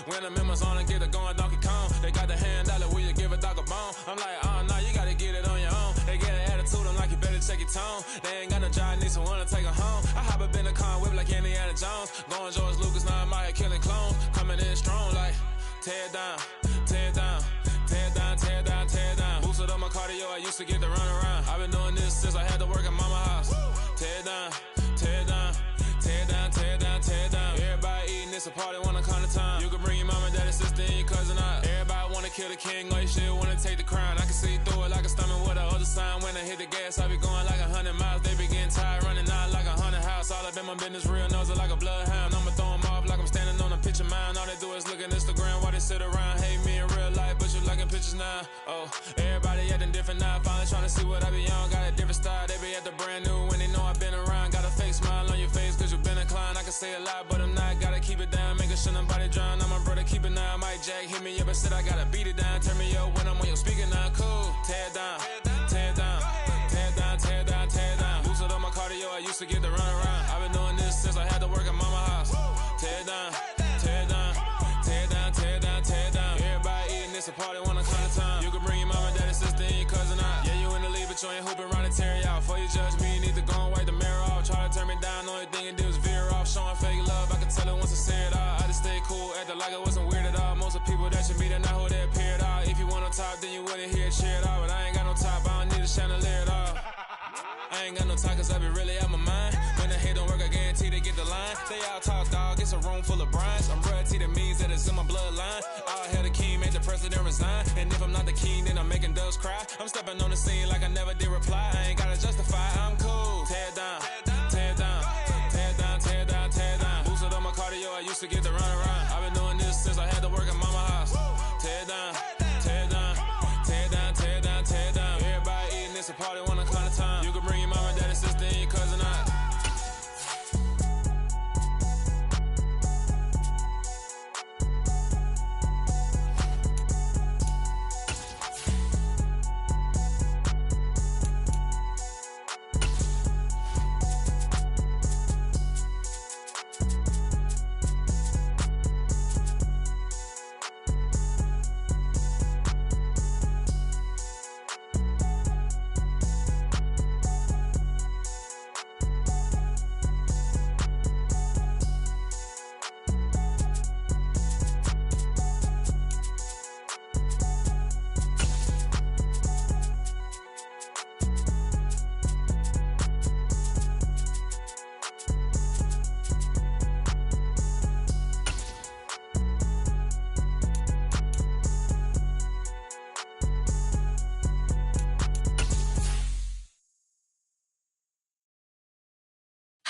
When I'm in my zone and get it going Donkey Kong. They got the hand dollar, will you give a dog a bone? I'm like, oh no, you gotta get it on your own. They get an attitude, I'm like, you better check your tone. They ain't got no job, need someone to take her home. I hop up in the car, whip like Indiana Jones. Going George Lucas, now I'm out here killing clones. Coming in strong like, tear down, tear down, tear down, tear down, tear down. Boosted up my cardio, I used to get to run around. I've been doing this since I had to work at mama house. Tear down, tear down, tear down, tear down, tear down. Everybody eating, it's a party, wanna come to time. You can bring your mama, daddy, sister, and your cousin out. Everybody wanna kill the king, or you shit wanna take the crown. I can see through it like a stomach with a other sign. When I hit the gas, I be going like 100 miles. They be getting tired, running out like 100 house. All up in my business, real nose like a bloodhound. I'ma throw them off like I'm standing on a picture mound. All they do is look at Instagram while they sit around. Hate me in real life, but you liking pictures now. Oh, everybody acting different now. Finally trying to see what I be on. Got a different style, they be at the brand new when they know I've been around. Got a fake smile on your face, cause you been inclined. I can say a lot, but I'm not. Gotta keep it down, making sure nobody drown. I'm my brother, keep it now. Mike Jack hit me up and said I gotta beat it down. Turn me up when I'm on your speaker now. Cool, tear down, tear down, tear down, tear down, tear down. Boosted up my cardio, I used to get to run around. I've been doing this since I had to work at mama house. Tear down, tear down, tear down, tear down, tear down. Everybody eating, it's a party, wanna come to time. You can bring your mama, daddy, sister, and your cousin out. Yeah, you in the lead, but you ain't hooping around and tear out. Before you judge me, you need to go and wipe the mirror off. Try to turn me down, only thing you did was veer off. Showing fake love, I can tell it once I say it all. I just stay cool, acting like it wasn't weird at all. Most of the people that you meet are not who they appear at all. If you want on top, then you wouldn't hear it cheer at all. But I ain't got no top, I don't need a chandelier at all. I ain't got no talk, cause I be really out my mind. When the hate don't work, I guarantee they get the line. They all talk, dog, it's a room full of brines. I'm royalty, that means that it's in my bloodline. All hail the king, made the president resign. And if I'm not the king, then I'm making doves cry. I'm stepping on the scene like I never did reply. I ain't gotta justify, I'm cool. Tear down, tear down, tear down, tear down, tear down. Boosted up my cardio, I used to get to run around. I've been doing this since I had to work at mama house. Tear down, tear down, tear down, tear down, tear down. Everybody eating, it's a party, wanna come to time. You can bring your mama, daddy, sister, and your cousin out.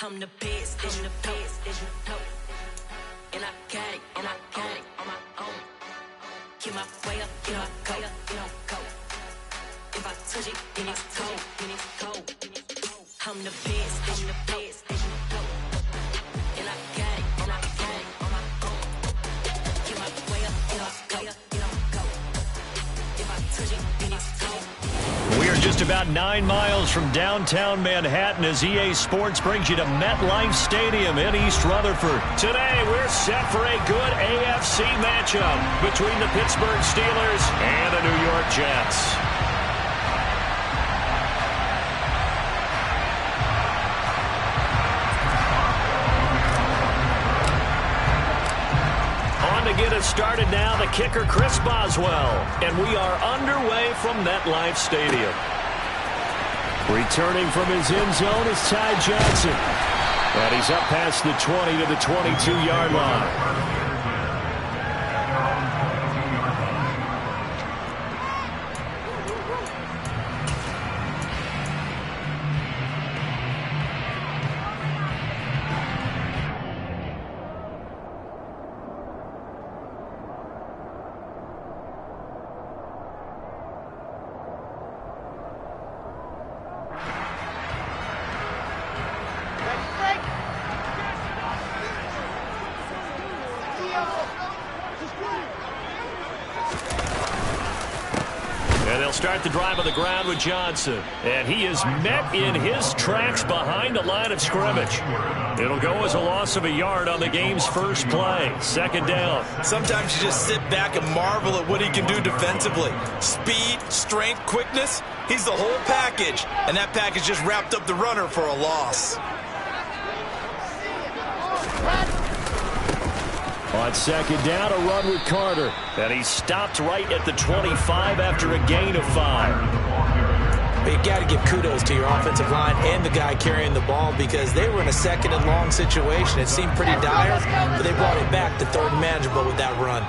I'm the best, I'm the best, and I got it, and I got it on my own. Get my way up, get my go, get my go. If I touch it, then it's cold, then it's cold. I'm the best, I'm the best, and you know. And I got it on my own. Get my way up, and I'll go. If I touch it, then it's gone. We are just about 9 miles from downtown Manhattan as EA Sports brings you to MetLife Stadium in East Rutherford. Today, we're set for a good AFC matchup between the Pittsburgh Steelers and the New York Jets. To get us started now, the kicker Chris Boswell, and we are underway from MetLife Stadium. Returning from his end zone is Ty Johnson, and he's up past the 20 to the 22-yard line. And they'll start the drive on the ground with Johnson. And he is met in his tracks behind the line of scrimmage. It'll go as a loss of a yard on the game's first play. Second down. Sometimes you just sit back and marvel at what he can do defensively. Speed, strength, quickness. He's the whole package. And that package just wrapped up the runner for a loss. On second down, a run with Carter. And he stopped right at the 25 after a gain of 5. But you got to give kudos to your offensive line and the guy carrying the ball because they were in a second and long situation. It seemed pretty dire, but they brought it back to third and manageable with that run.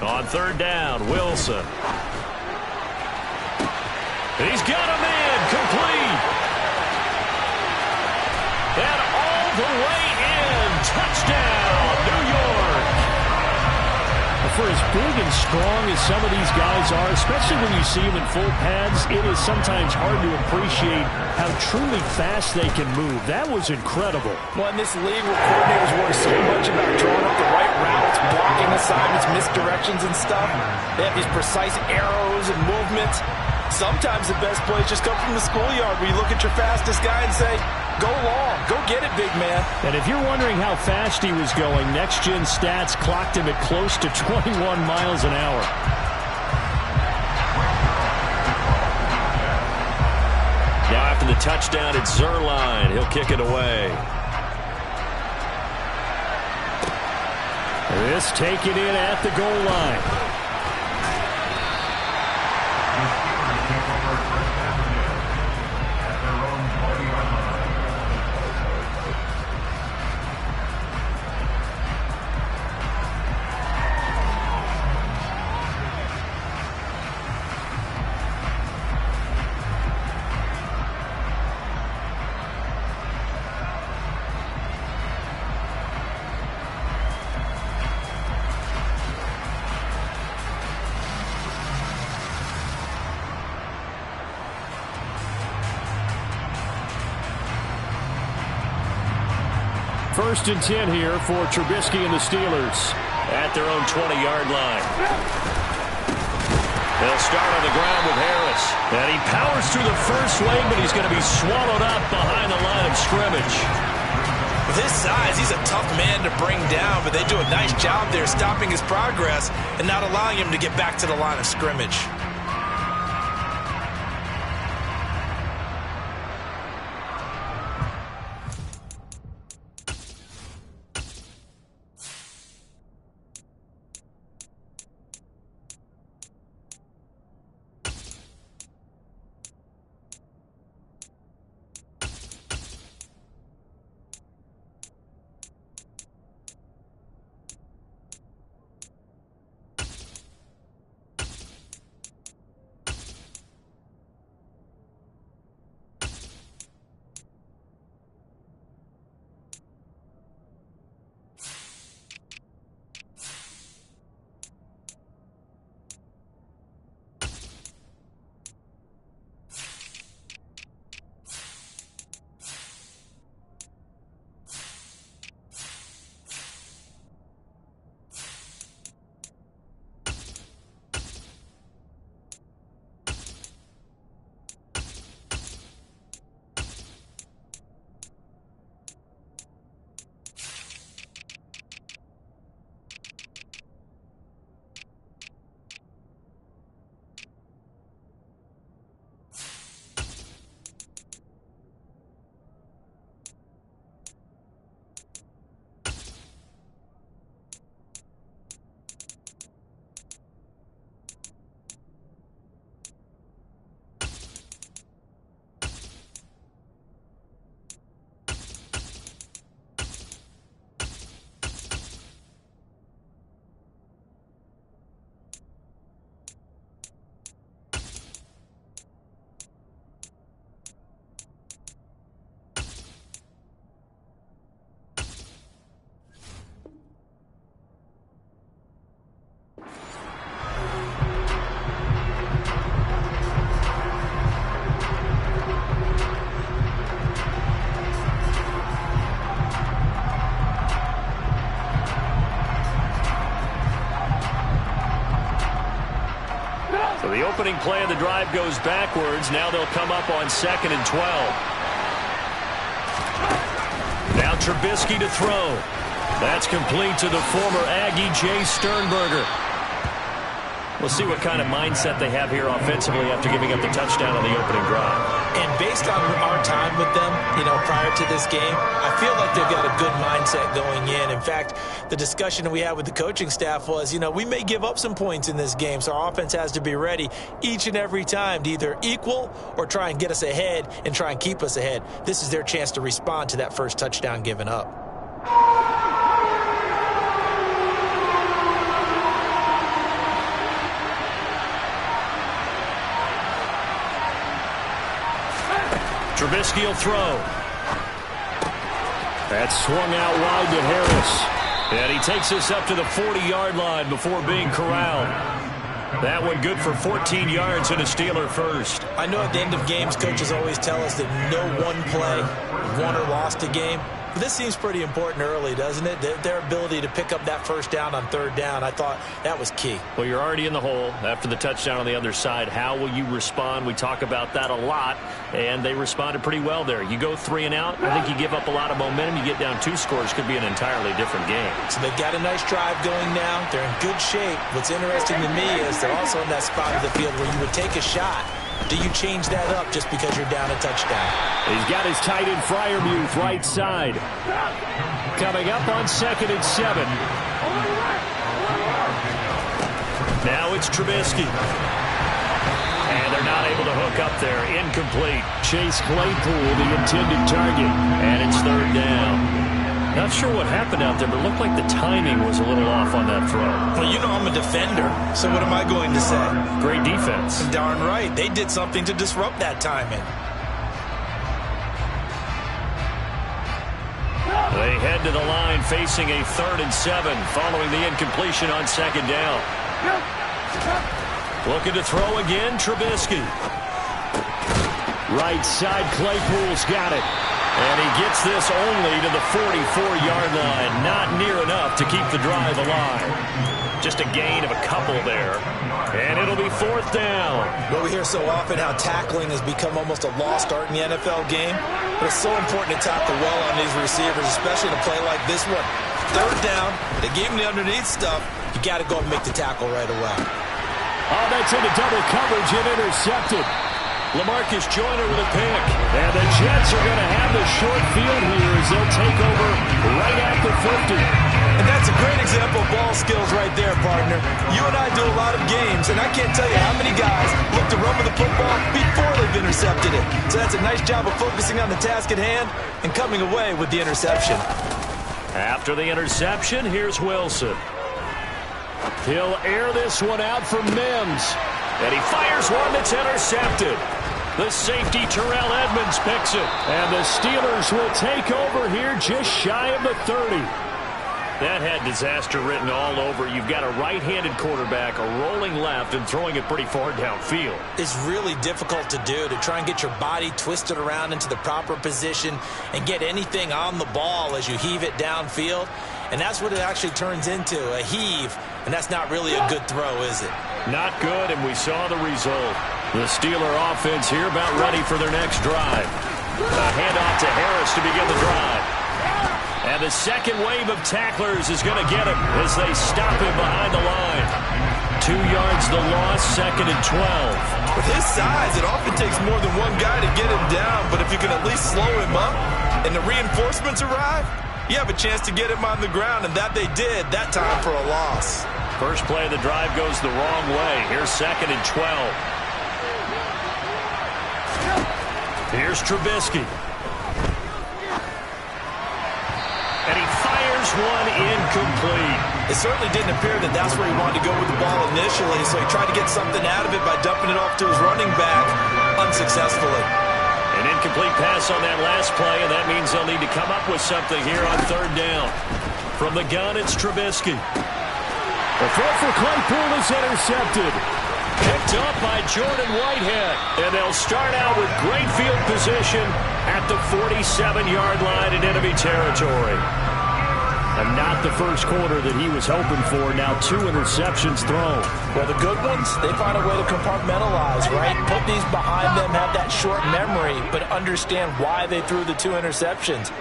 On third down, Wilson. He's got a man complete. And all the way in. Touchdown, New York. For as big and strong as some of these guys are, especially when you see them in full pads, it is sometimes hard to appreciate how truly fast they can move. That was incredible. Well, in this league where coordinators worry so much about drawing up the right routes, blocking assignments, misdirections and stuff, they have these precise arrows and movements. Sometimes the best plays just come from the schoolyard where you look at your fastest guy and say, go long, go get it, big man. And if you're wondering how fast he was going, Next Gen Stats clocked him at close to 21 miles an hour. Now after the touchdown, it's Zerline. He'll kick it away. This taken in at the goal line. First and 10 here for Trubisky and the Steelers at their own 20-yard line. They'll start on the ground with Harris. And he powers through the first wave, but he's going to be swallowed up behind the line of scrimmage. With his size, he's a tough man to bring down, but they do a nice job there stopping his progress and not allowing him to get back to the line of scrimmage. So the opening play of the drive goes backwards. Now they'll come up on 2nd and 12. Now Trubisky to throw. That's complete to the former Aggie, Jay Sternberger. We'll see what kind of mindset they have here offensively after giving up the touchdown on the opening drive. And based on our time with them, prior to this game, I feel like they've got a good mindset going in. In fact, the discussion that we had with the coaching staff was, we may give up some points in this game, so our offense has to be ready each and every time to either equal or try and get us ahead and try and keep us ahead. This is their chance to respond to that first touchdown given up. Trubisky will throw. That's swung out wide to Harris. And he takes us up to the 40-yard line before being corralled. That one good for 14 yards and a Steeler first. I know at the end of games, coaches always tell us that no one play won or lost a game. But this seems pretty important early, doesn't it? Their ability to pick up that first down on 3rd down, I thought that was key. Well, you're already in the hole after the touchdown on the other side. How will you respond? We talk about that a lot, and they responded pretty well there. You go 3 and out, I think you give up a lot of momentum. You get down 2 scores, could be an entirely different game. So they've got a nice drive going now. They're in good shape. What's interesting to me is they're also in that spot of the field where you would take a shot. Do you change that up just because you're down a touchdown? He's got his tight end Freiermuth right side. Coming up on 2nd and 7. Now it's Trubisky. And they're not able to hook up there. Incomplete. Chase Claypool, the intended target. And it's 3rd down. Not sure what happened out there, but it looked like the timing was a little off on that throw. Well, I'm a defender, so what am I going to say? Great defense. Darn right. They did something to disrupt that timing. They head to the line facing a 3rd and 7 following the incompletion on 2nd down. Looking to throw again, Trubisky. Right side, Claypool's got it. And he gets this only to the 44-yard line. Not near enough to keep the drive alive. Just a gain of a couple there. And it'll be 4th down. Well, we hear so often how tackling has become almost a lost art in the NFL game. But it's so important to tackle well on these receivers, especially in a play like this one. 3rd down, they gave him the underneath stuff. You got to go and make the tackle right away. Oh, that's into double coverage and intercepted. LaMarcus Joyner with a pick. And the Jets are going to have the short field here as they'll take over right at the 50. And that's a great example of ball skills right there, partner. You and I do a lot of games, and I can't tell you how many guys look to run with the football before they've intercepted it. So that's a nice job of focusing on the task at hand and coming away with the interception. After the interception, here's Wilson. He'll air this one out for Mims. And he fires one that's intercepted. The safety, Terrell Edmonds, picks it. And the Steelers will take over here just shy of the 30. That had disaster written all over. You've got a right-handed quarterback, a rolling left, and throwing it pretty far downfield. It's really difficult to do, to try and get your body twisted around into the proper position and get anything on the ball as you heave it downfield. And that's what it actually turns into, a heave. And that's not really a good throw, is it? Not good, and we saw the result. The Steeler offense here about ready for their next drive. A handoff to Harris to begin the drive. And the second wave of tacklers is going to get him as they stop him behind the line. 2 yards the loss, 2nd and 12. With his size, it often takes more than one guy to get him down, but if you can at least slow him up and the reinforcements arrive, you have a chance to get him on the ground, and that they did that time for a loss. First play of the drive goes the wrong way. Here's 2nd and 12. Here's Trubisky. And he fires one incomplete. It certainly didn't appear that that's where he wanted to go with the ball initially, so he tried to get something out of it by dumping it off to his running back unsuccessful. An incomplete pass on that last play, and that means they'll need to come up with something here on 3rd down. From the gun, it's Trubisky. The throw for Claypool is intercepted. Picked up by Jordan Whitehead. And they'll start out with great field position at the 47-yard line in enemy territory. And not the first quarter that he was hoping for. Now 2 interceptions thrown. Well, the good ones, they find a way to compartmentalize, right? Put these behind them, have that short memory, but understand why they threw the 2 interceptions.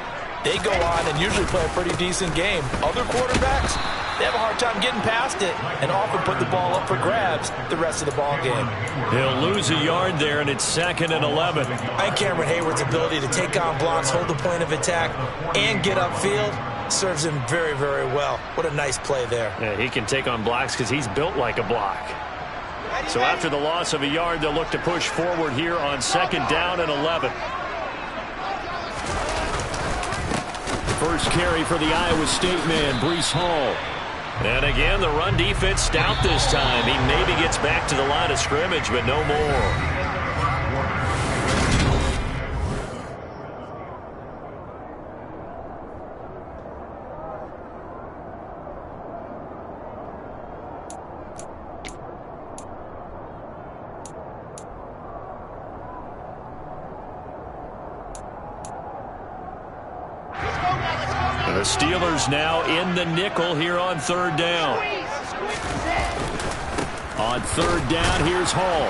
They go on and usually play a pretty decent game. Other quarterbacks, they have a hard time getting past it and often put the ball up for grabs the rest of the ball game. He'll lose a yard there, and it's 2nd and 11. I think Cameron Hayward's ability to take on blocks, hold the point of attack, and get upfield serves him very, very well. What a nice play there. Yeah, he can take on blocks because he's built like a block. So after the loss of a yard, they'll look to push forward here on 2nd down and 11. First carry for the Iowa State man, Breece Hall. And again, the run defense stout this time. He maybe gets back to the line of scrimmage, but no more. The Steelers now in the nickel here on 3rd down. On 3rd down, here's Hall.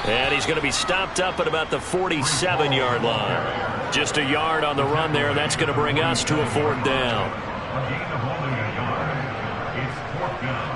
And he's going to be stopped up at about the 47-yard line. Just a yard on the run there. That's going to bring us to a 4th down. A gain of only a yard. It's 4th down.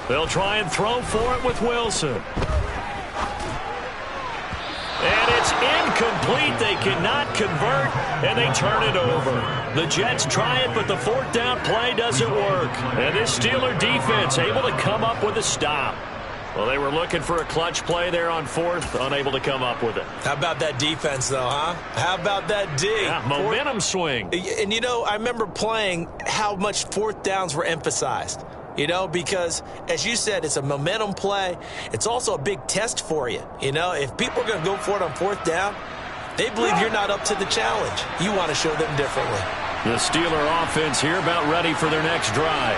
They'll try and throw for it with Wilson. And it's incomplete. They cannot convert, and they turn it over. The Jets try it, but the 4th down play doesn't work. And this Steeler defense able to come up with a stop. Well, they were looking for a clutch play there on 4th, unable to come up with it. How about that defense, though, huh? How about that D? Yeah, momentum swing. And, you know, I remember playing how much 4th downs were emphasized. You know, because, as you said, it's a momentum play. It's also a big test for you. You know, if people are going to go for it on 4th down, they believe you're not up to the challenge. You want to show them differently. The Steeler offense here about ready for their next drive.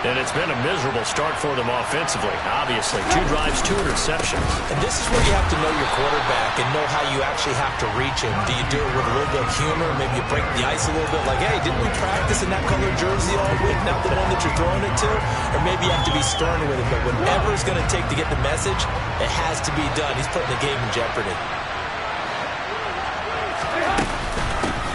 And it's been a miserable start for them offensively, obviously. 2 drives, 2 interceptions. And this is where you have to know your quarterback and know how you actually have to reach him. Do you do it with a little bit of humor? Maybe you break the ice a little bit like, hey, didn't we practice in that colored jersey all week, not the one that you're throwing it to? Or maybe you have to be stern with it. But whatever it's going to take to get the message, it has to be done. He's putting the game in jeopardy.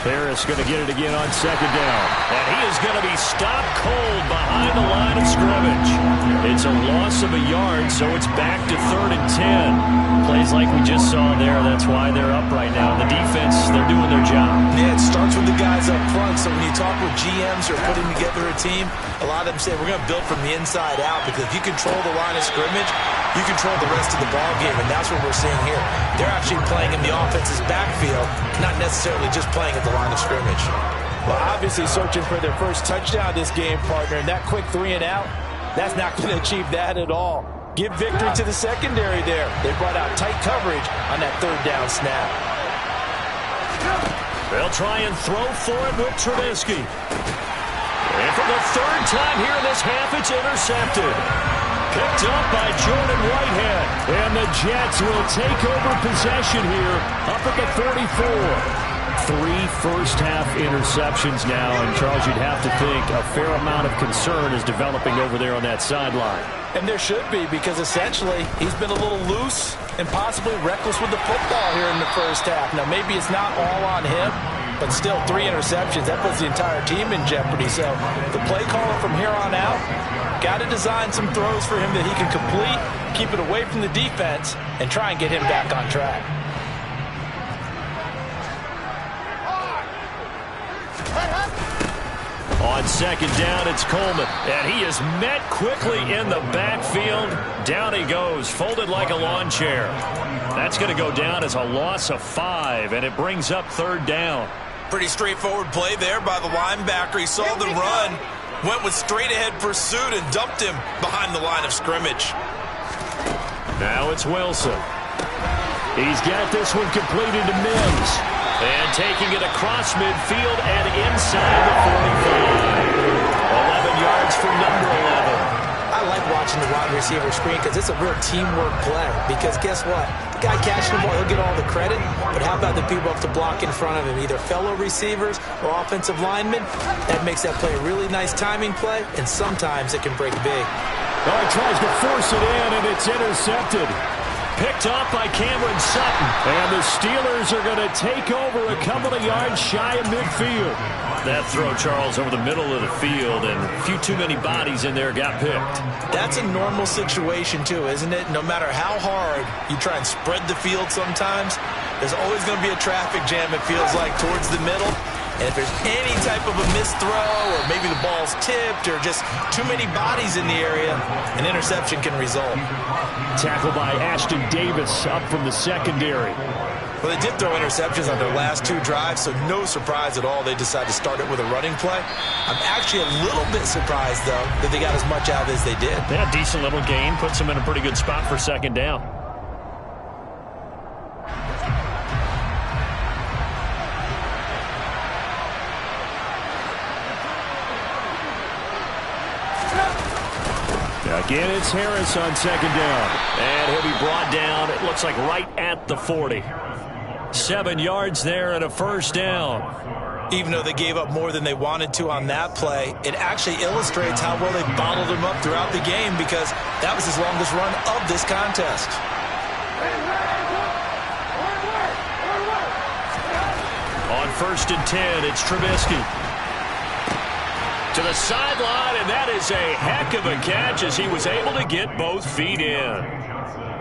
Harris going to get it again on 2nd down. And he is going to be stopped cold behind the line of scrimmage. It's a loss of a yard, so it's back to 3rd and 10. Plays like we just saw there. That's why they're up right now. The defense, they're doing their job. Yeah, it starts with the guys up front. So when you talk with GMs who are putting together a team, a lot of them say we're going to build from the inside out, because if you control the line of scrimmage, you control the rest of the ball game, and that's what we're seeing here. They're actually playing in the offense's backfield, not necessarily just playing at the line of scrimmage. Well, obviously searching for their first touchdown this game, partner, and that quick 3 and out, that's not going to achieve that at all. Give victory to the secondary there. They brought out tight coverage on that 3rd down snap. They'll try and throw for it with Trubisky. And for the 3rd time here in this half, it's intercepted. Picked up by Jordan Whitehead. And the Jets will take over possession here up at the 44. 3 first-half interceptions now. And, Charles, you'd have to think a fair amount of concern is developing over there on that sideline. And there should be, because essentially he's been a little loose and possibly reckless with the football here in the first half. Now, maybe it's not all on him, but still 3 interceptions. That puts the entire team in jeopardy. So the play caller from here on out got to design some throws for him that he can complete, keep it away from the defense, and try and get him back on track. On On second down, it's Coleman. And he is met quickly in the backfield. Down he goes, folded like a lawn chair. That's going to go down as a loss of 5, and it brings up third down. Pretty straightforward play there by the linebacker. He saw the run, went with straight-ahead pursuit, and dumped him behind the line of scrimmage. Now it's Wilson. He's got this one completed to Mims. And taking it across midfield and inside the 45. 11 yards for number 11. I like watching the wide receiver screen because it's a real teamwork play. Because guess what? The guy catching the ball, he'll get all the credit. But how about the people up to block in front of him, either fellow receivers or offensive linemen? That makes that play a really nice timing play, and sometimes it can break big. Oh, he tries to force it in, and it's intercepted. Picked off by Cameron Sutton. And the Steelers are going to take over a couple of yards shy of midfield. That throw, Charles, over the middle of the field, and a few too many bodies in there got picked. That's a normal situation, too, isn't it? No matter how hard you try and spread the field sometimes, there's always going to be a traffic jam, it feels like, towards the middle. And if there's any type of a missed throw, or maybe the ball's tipped, or just too many bodies in the area, an interception can result. Tackled by Ashton Davis up from the secondary. Well, they did throw interceptions on their last 2 drives, so no surprise at all they decided to start it with a running play. I'm actually a little bit surprised, though, that they got as much out as they did. Yeah, decent little gain. Puts them in a pretty good spot for second down. Again, it's Harris on second down. And he'll be brought down, it looks like right at the 40. 7 yards there and a first down. Even though they gave up more than they wanted to on that play, it actually illustrates how well they bottled him up throughout the game, because that was his longest run of this contest. On 1st and 10, it's Trubisky. To the sideline, and that is a heck of a catch as he was able to get both feet in.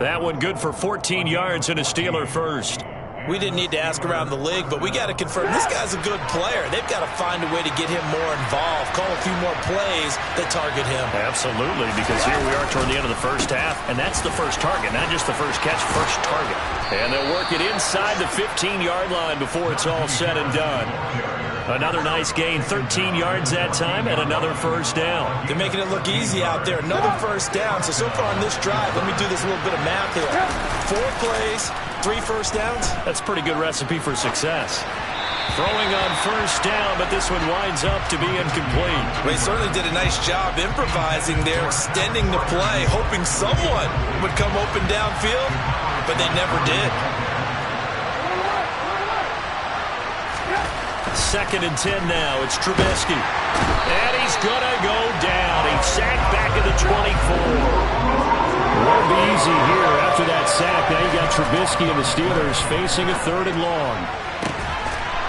That one good for 14 yards and a Steeler first. We didn't need to ask around the league, but we got to confirm this guy's a good player. They've got to find a way to get him more involved, call a few more plays that target him. Absolutely, because here we are toward the end of the first half, and that's the first target, not just the first catch, first target. And they'll work it inside the 15-yard line before it's all said and done. Another nice gain, 13 yards that time, and another first down. They're making it look easy out there. Another first down. So far on this drive, let me do this little bit of math here. 4 plays, 3 first downs. That's a pretty good recipe for success. Throwing on first down, but this one winds up to be incomplete. Well, he certainly did a nice job improvising there, extending the play, hoping someone would come open downfield, but they never did. 2nd and 10 now. It's Trubisky. And he's going to go down. He's sacked back at the 24. Won't be easy here after that sack. Now you got Trubisky and the Steelers facing a 3rd and long.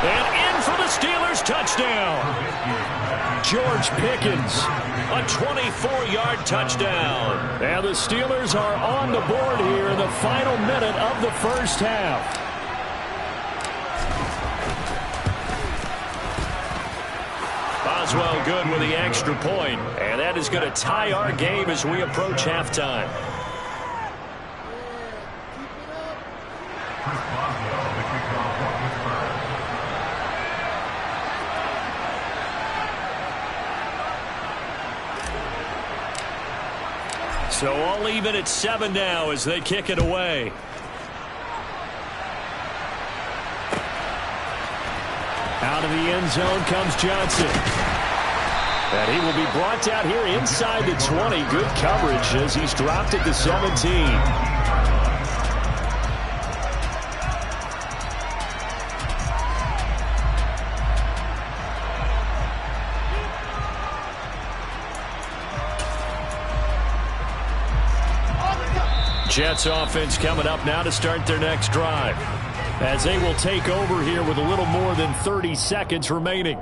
And in for the Steelers touchdown. George Pickens, a 24-yard touchdown. And the Steelers are on the board here in the final minute of the first half. Boswell good with the extra point, and that is going to tie our game as we approach halftime. So all even at 7 now as they kick it away. Out of the end zone comes Johnson. And he will be brought down here inside the 20. Good coverage as he's dropped at the 17. Jets offense coming up now to start their next drive, as they will take over here with a little more than 30 seconds remaining.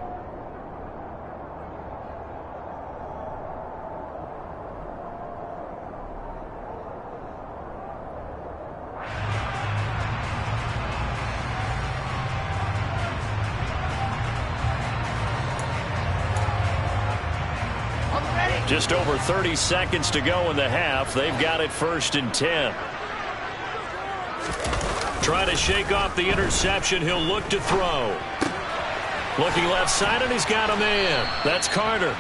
Just over 30 seconds to go in the half. They've got it 1st and 10. Trying to shake off the interception. He'll look to throw. Looking left side, and he's got a man. That's Carter.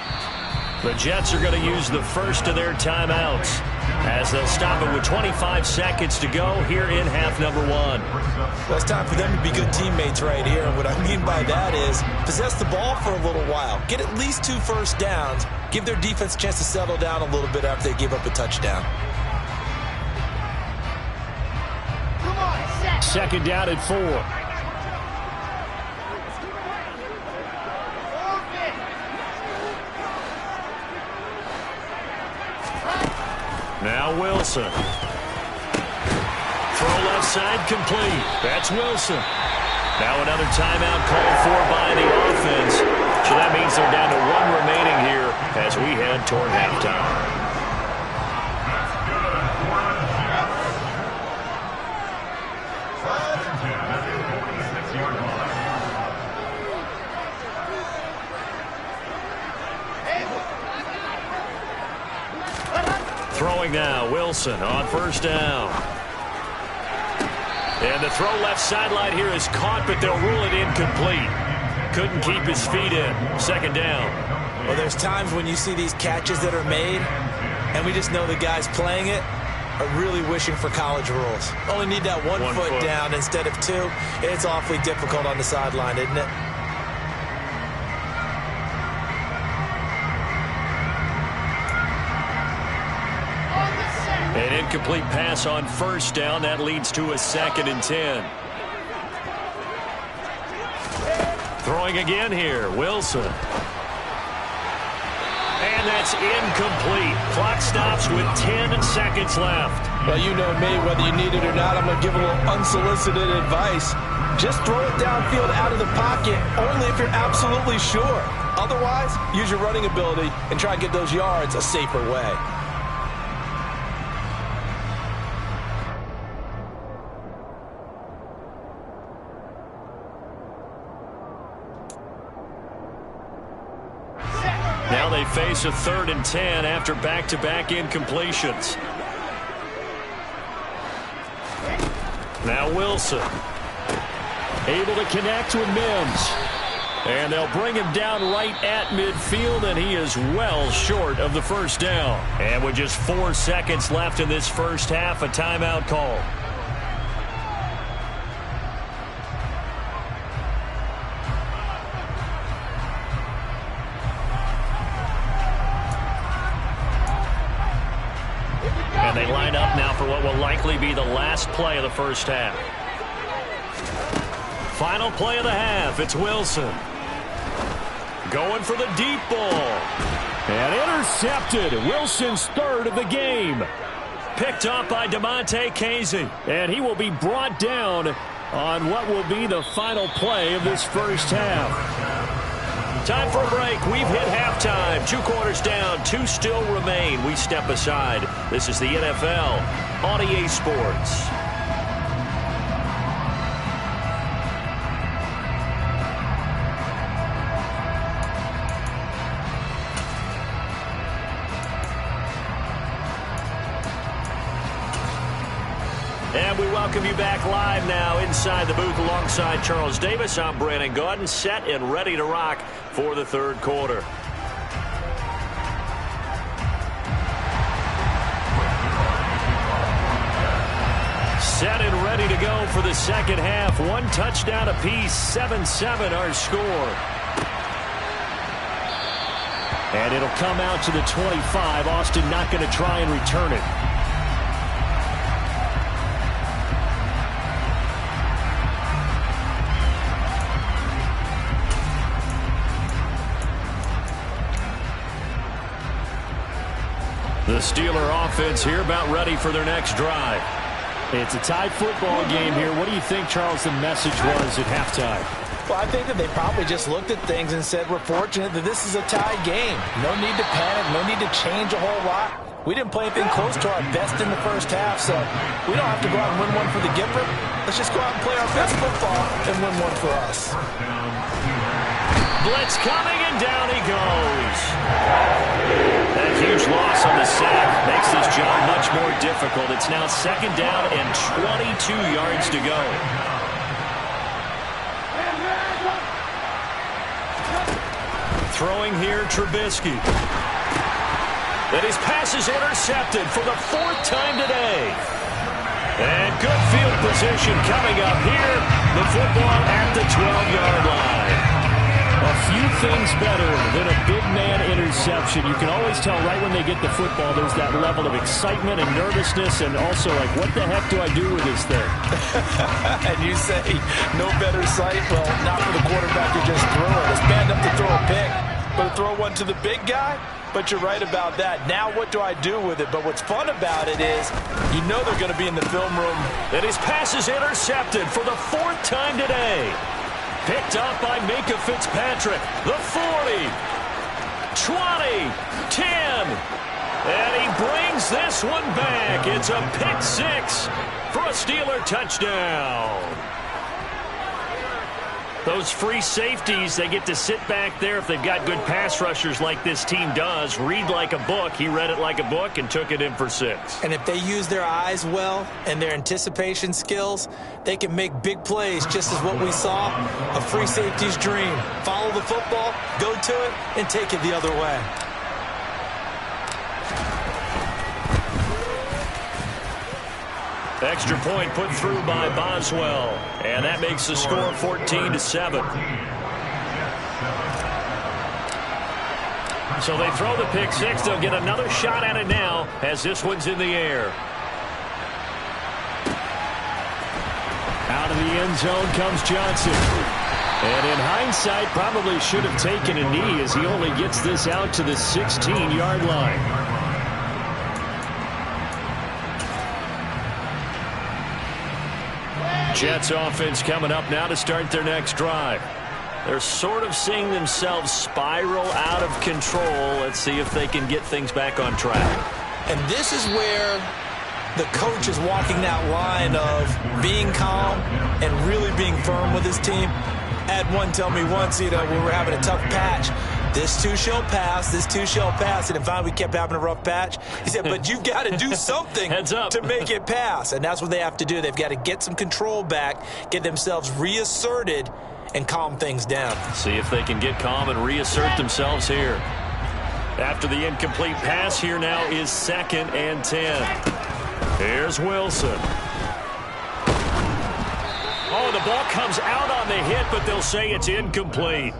The Jets are going to use the first of their timeouts as they'll stop it with 25 seconds to go here in half number 1. Well, it's time for them to be good teammates right here. And what I mean by that is possess the ball for a little while. Get at least 2 first downs. Give their defense a chance to settle down a little bit after they give up a touchdown. 2nd down and 4. Now Wilson. Throw left side complete. That's Wilson. Now another timeout called for by the offense. So that means they're down to 1 remaining here as we head toward halftime. Throwing now, Wilson on 1st down. And the throw left sideline here is caught, but they'll rule it incomplete. Couldn't keep his feet in. 2nd down. Well, there's times when you see these catches that are made, and we just know the guys playing it are really wishing for college rules. Only need that one foot down instead of 2. It's awfully difficult on the sideline, isn't it? An incomplete pass on 1st down. That leads to a 2nd and 10. Throwing again here, Wilson. And that's incomplete. Clock stops with 10 seconds left. Well, you know me, whether you need it or not, I'm going to give a little unsolicited advice. Just throw it downfield out of the pocket, only if you're absolutely sure. Otherwise, use your running ability and try to get those yards a safer way. Now they face a 3rd and 10 after back-to-back incompletions. Now Wilson. Able to connect with Mims. And they'll bring him down right at midfield, and he is well short of the 1st down. And with just 4 seconds left in this 1st half, a timeout call. And they line up now for what will likely be the last play of the 1st half. Final play of the half. It's Wilson. Going for the deep ball. And intercepted. Wilson's 3rd of the game. Picked up by DeMonte Casey. And he will be brought down on what will be the final play of this 1st half. Time for a break. We've hit halftime. 2 quarters down. 2 still remain. We step aside. This is the NFL on EA Sports. And we welcome you back live now inside the booth alongside Charles Davis. I'm Brandon Gaudin, set and ready to rock for the 3rd quarter. Set and ready to go for the 2nd half. 1 touchdown apiece, 7-7 our score. And it'll come out to the 25. Austin not going to try and return it. The Steeler offense here about ready for their next drive. It's a tied football game here. What do you think, Charles, the message was at halftime? Well, I think that they probably just looked at things and said, we're fortunate that this is a tied game. No need to panic, no need to change a whole lot. We didn't play anything close to our best in the 1st half, so we don't have to go out and win one for the giver. Let's just go out and play our best football and win one for us. Blitz coming, and down he goes. That on the sack makes this job much more difficult. It's now 2nd down and 22 yards to go. Throwing here, Trubisky. And his pass is intercepted for the 4th time today. And good field position coming up here. The football at the 12-yard line. A few things better than a big man interception. You can always tell right when they get the football, there's that level of excitement and nervousness, and also like, what the heck do I do with this thing? And you say, no better sight? Well, not for the quarterback who just threw it. It's bad enough to throw a pick, but to throw one to the big guy? But you're right about that. Now what do I do with it? But what's fun about it is you know they're going to be in the film room. And his pass is intercepted for the 4th time today. Picked up by Minka Fitzpatrick. The 40, 20, 10. And he brings this one back. It's a pick 6 for a Steeler touchdown. Those free safeties, they get to sit back there if they've got good pass rushers like this team does. Read like a book. He read it like a book and took it in for 6. And if they use their eyes well and their anticipation skills, they can make big plays, just as what we saw, a free safety's dream. Follow the football, go to it, and take it the other way. Extra point put through by Boswell. And that makes the score 14-7. So they throw the pick 6. They'll get another shot at it now as this one's in the air. Out of the end zone comes Johnson. And in hindsight, probably should have taken a knee as he only gets this out to the 16-yard line. Jets offense coming up now to start their next drive. They're sort of seeing themselves spiral out of control. Let's see if they can get things back on track. And this is where the coach is walking that line of being calm and really being firm with his team. I had one tell me once, when we were having a tough patch, this too shall pass, this too shall pass. And finally we kept having a rough patch. He said, but you've got to do something to make it pass. And that's what they have to do. They've got to get some control back, get themselves reasserted, and calm things down. See if they can get calm and reassert themselves here. After the incomplete pass, here now is 2nd and 10. Here's Wilson. Oh, the ball comes out on the hit, but they'll say it's incomplete.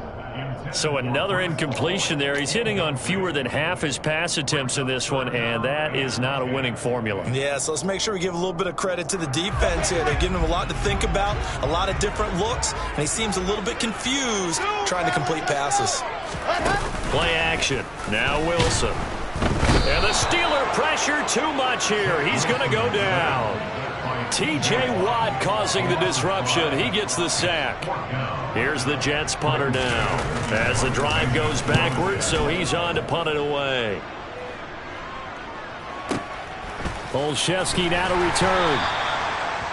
So another incompletion there. He's hitting on fewer than half his pass attempts in this one, and that is not a winning formula. Yeah, so let's make sure we give a little bit of credit to the defense here. They're giving him a lot to think about, a lot of different looks, and he seems a little bit confused trying to complete passes. Play action. Now Wilson. And the Steeler pressure too much here. He's going to go down. T.J. Watt causing the disruption. He gets the sack. Here's the Jets punter now as the drive goes backwards, so he's on to punt it away. Olszewski now to return.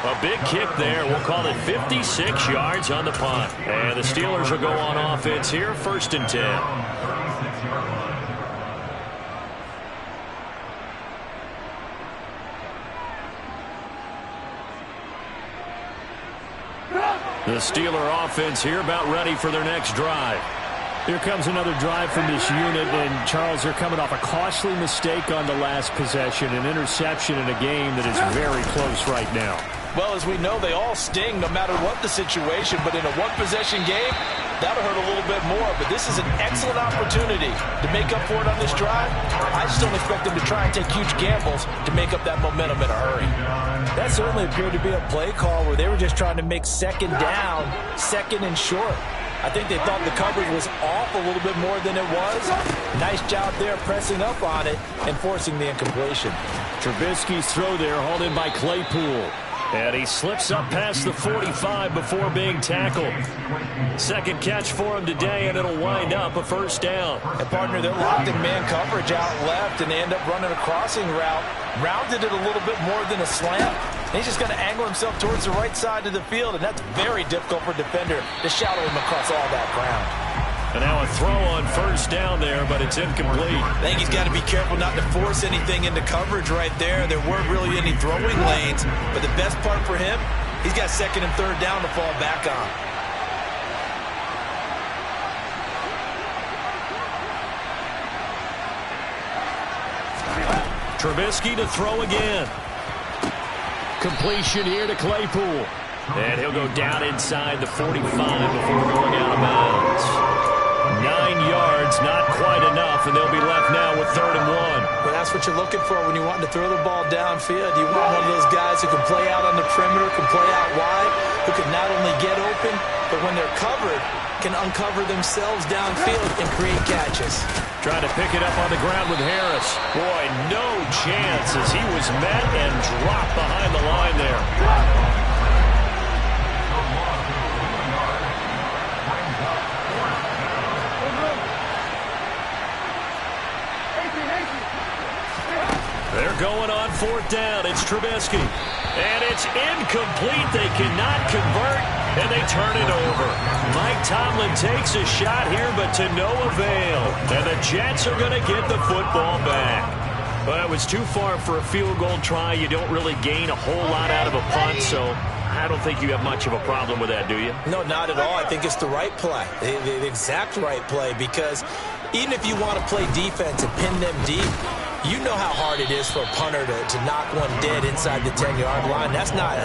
A big kick there. We'll call it 56 yards on the punt. And the Steelers will go on offense here, 1st and 10. The Steeler offense here about ready for their next drive. Here comes another drive from this unit, and Charles, they're coming off a costly mistake on the last possession, an interception in a game that is very close right now. Well, as we know, they all sting no matter what the situation, but in a one-possession game, that'll hurt a little bit more. But this is an excellent opportunity to make up for it on this drive. I just don't expect them to try and take huge gambles to make up that momentum in a hurry. That certainly appeared to be a play call where they were just trying to make 2nd down, 2nd and short. I think they thought the coverage was off a little bit more than it was. Nice job there pressing up on it and forcing the incompletion. Trubisky's throw there hauled in by Claypool. And he slips up past the 45 before being tackled. 2nd catch for him today, and it'll wind up a 1st down. And partner, they're locked in man coverage out left, and they end up running a crossing route. Rounded it a little bit more than a slant. And he's just going to angle himself towards the right side of the field, and that's very difficult for a defender to shadow him across all that ground. And now a throw on first down there, but it's incomplete. I think he's got to be careful not to force anything into coverage right there. There weren't really any throwing lanes, but the best part for him, he's got second and third down to fall back on. Trubisky to throw again. Completion here to Claypool. And he'll go down inside the 45 before going out of bounds. 9 yards, not quite enough, and they'll be left now with 3rd and 1. Well, that's what you're looking for when you want to throw the ball downfield. You want one of those guys who can play out on the perimeter, can play out wide, who can not only get open, but when they're covered, can uncover themselves downfield and create catches. Trying to pick it up on the ground with Harris. Boy, no chance as he was met and dropped behind the line there. They're going on 4th down. It's Trubisky. And it's incomplete. They cannot convert, and they turn it over. Mike Tomlin takes a shot here, but to no avail. And the Jets are going to get the football back. Well, it was too far for a field goal try. You don't really gain a whole lot out of a punt, so I don't think you have much of a problem with that, do you? No, not at all. I think it's the right play, the exact right play, because even if you want to play defense and pin them deep, you know how hard it is for a punter to knock one dead inside the 10-yard line. That's not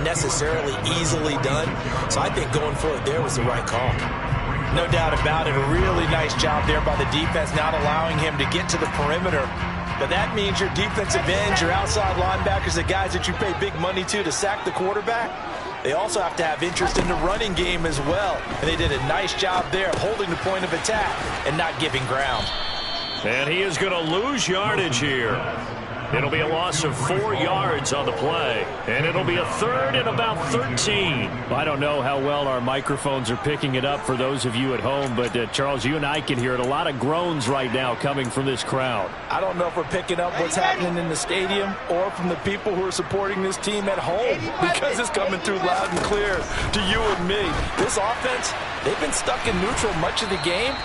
necessarily easily done. So I think going for it there was the right call. No doubt about it. A really nice job there by the defense, not allowing him to get to the perimeter. But that means your defensive ends, your outside linebackers, the guys that you pay big money to sack the quarterback, they also have to have interest in the running game as well. And they did a nice job there holding the point of attack and not giving ground. And he is going to lose yardage here. It'll be a loss of 4 yards on the play. And it'll be a 3rd and about 13. I don't know how well our microphones are picking it up for those of you at home, but Charles, you and I can hear it. A lot of groans right now coming from this crowd. I don't know if we're picking up what's happening in the stadium or from the people who are supporting this team at home, because it's coming through loud and clear to you and me. This offense, they've been stuck in neutral much of the game.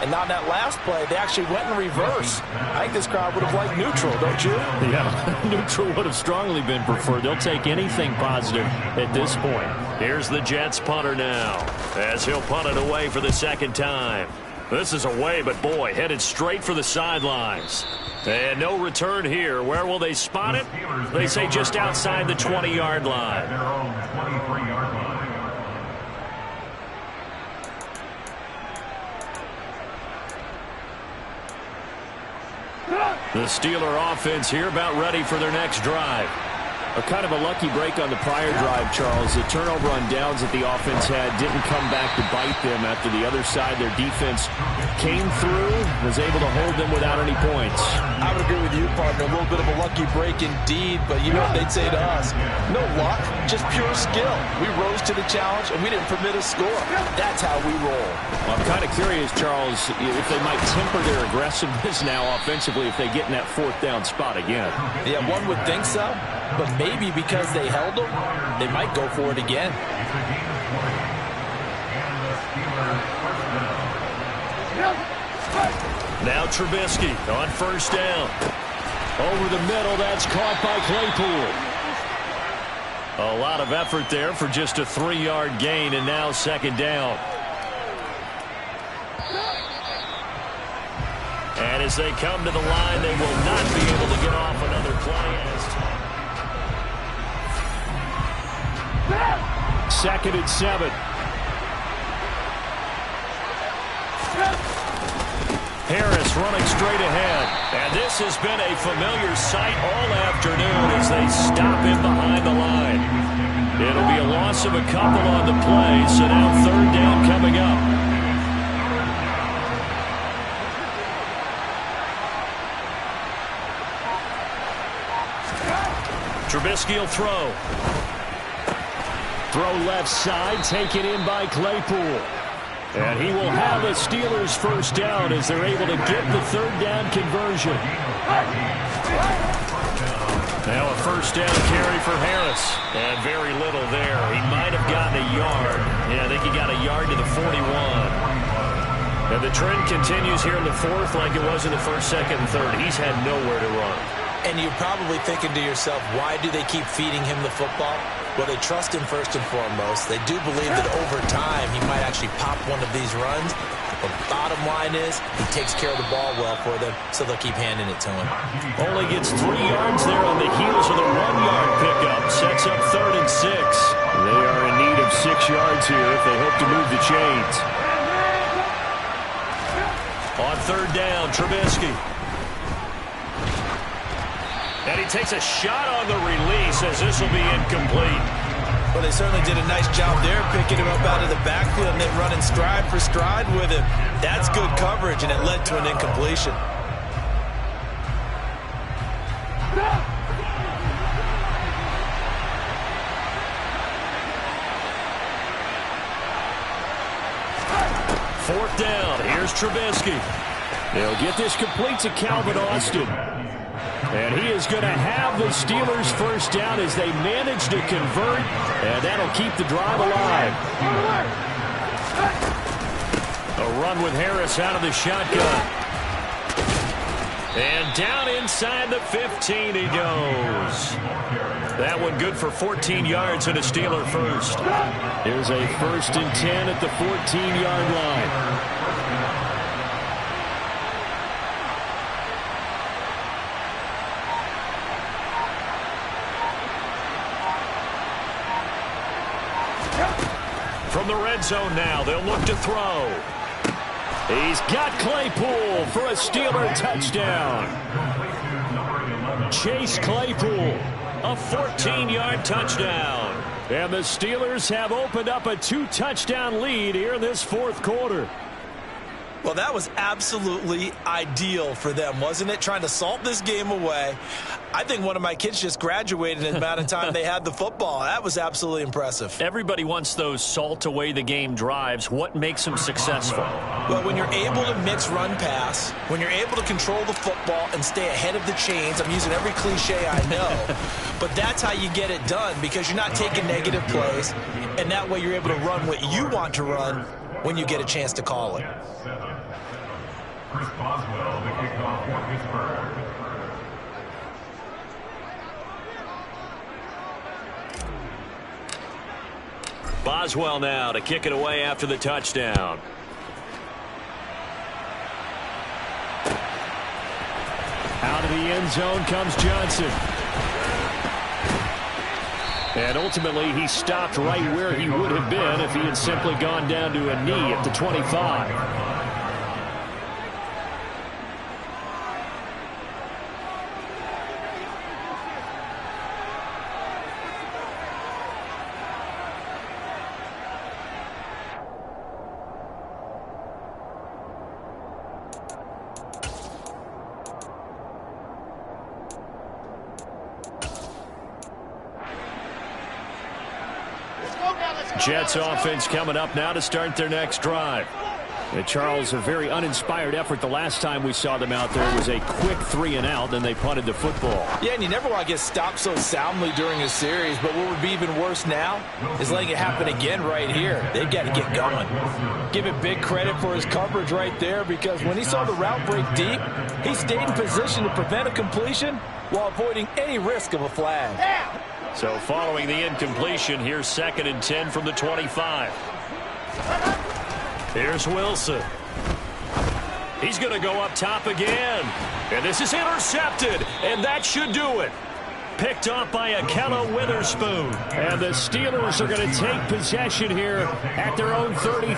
And on that last play, they actually went in reverse. I think this crowd would have liked neutral, don't you? Yeah, neutral would have strongly been preferred. They'll take anything positive at this point. Here's the Jets punter now, as he'll punt it away for the 2nd time. This is away, but boy, headed straight for the sidelines. And no return here. Where will they spot it? They say just outside the 20-yard line. Their own 23-yard line. The Steeler offense here about ready for their next drive. A kind of a lucky break on the prior drive, Charles. The turnover on downs that the offense had didn't come back to bite them after the other side. Their defense came through, was able to hold them without any points. I would agree with you, partner. A little bit of a lucky break indeed, but you know what they'd say to us? No luck, just pure skill. We rose to the challenge, and we didn't permit a score. That's how we roll. Well, I'm kind of curious, Charles, if they might temper their aggressiveness now offensively if they get in that 4th down spot again. Yeah, one would think so. But maybe because they held them, they might go for it again. Now Trubisky on 1st down. Over the middle, that's caught by Claypool. A lot of effort there for just a 3-yard gain, and now 2nd down. And as they come to the line, they will not be able to get off another play. 2nd and 7. Harris running straight ahead. And this has been a familiar sight all afternoon as they stop him behind the line. It'll be a loss of a couple on the play, so now 3rd down coming up. Trubisky will throw. Throw left side, taken in by Claypool. And he will have a Steelers 1st down as they're able to get the 3rd down conversion. Now a 1st down carry for Harris. And very little there. He might have gotten a yard. Yeah, I think he got a yard to the 41. And the trend continues here in the fourth like it was in the first, second, and third. He's had nowhere to run. And you're probably thinking to yourself, why do they keep feeding him the football? Well, they trust him first and foremost. They do believe that over time he might actually pop one of these runs. But the bottom line is he takes care of the ball well for them, so they'll keep handing it to him. Only gets 3 yards there on the heels of the 1-yard pickup. Sets up 3rd and 6. They are in need of 6 yards here if they hope to move the chains. On 3rd down, Trubisky. And he takes a shot on the release as this will be incomplete. Well, they certainly did a nice job there picking him up out of the backfield and then running stride for stride with him. That's good coverage, and it led to an incompletion. Fourth down. Here's Trubisky. They'll get this complete to Calvin Austin. And he is going to have the Steelers first down as they manage to convert, and that'll keep the drive alive. A run with Harris out of the shotgun. And down inside the 15 he goes. That one good for 14 yards and a Steeler first. Here's a 1st and 10 at the 14-yard line. From the red zone now, they'll look to throw. He's got Claypool for a Steeler touchdown. Chase Claypool, a 14-yard touchdown. And the Steelers have opened up a 2-touchdown lead here in this 4th quarter. Well, that was absolutely ideal for them, wasn't it? Trying to salt this game away. I think one of my kids just graduated in the amount of time they had the football. That was absolutely impressive. Everybody wants those salt away the game drives. What makes them successful? Well, when you're able to mix run pass, when you're able to control the football and stay ahead of the chains, I'm using every cliche I know, but that's how you get it done because you're not taking negative plays, and that way you're able to run what you want to run when you get a chance to call it. Chris Boswell, the kickoff for Pittsburgh. Boswell now to kick it away after the touchdown. Out of the end zone comes Johnson. And ultimately, he stopped right where he would have been if he had simply gone down to a knee at the 25. Jets offense coming up now to start their next drive. And Charles, a very uninspired effort the last time we saw them out there. It was a quick 3-and-out, then they punted the football. Yeah, and you never want to get stopped so soundly during a series, but what would be even worse now is letting it happen again right here. They've got to get going. Give him big credit for his coverage right there because when he saw the route break deep, he stayed in position to prevent a completion while avoiding any risk of a flag. So following the incompletion, here's 2nd and 10 from the 25. Here's Wilson. He's going to go up top again. And this is intercepted, and that should do it. Picked off by Akella Witherspoon. And the Steelers are going to take possession here at their own 33.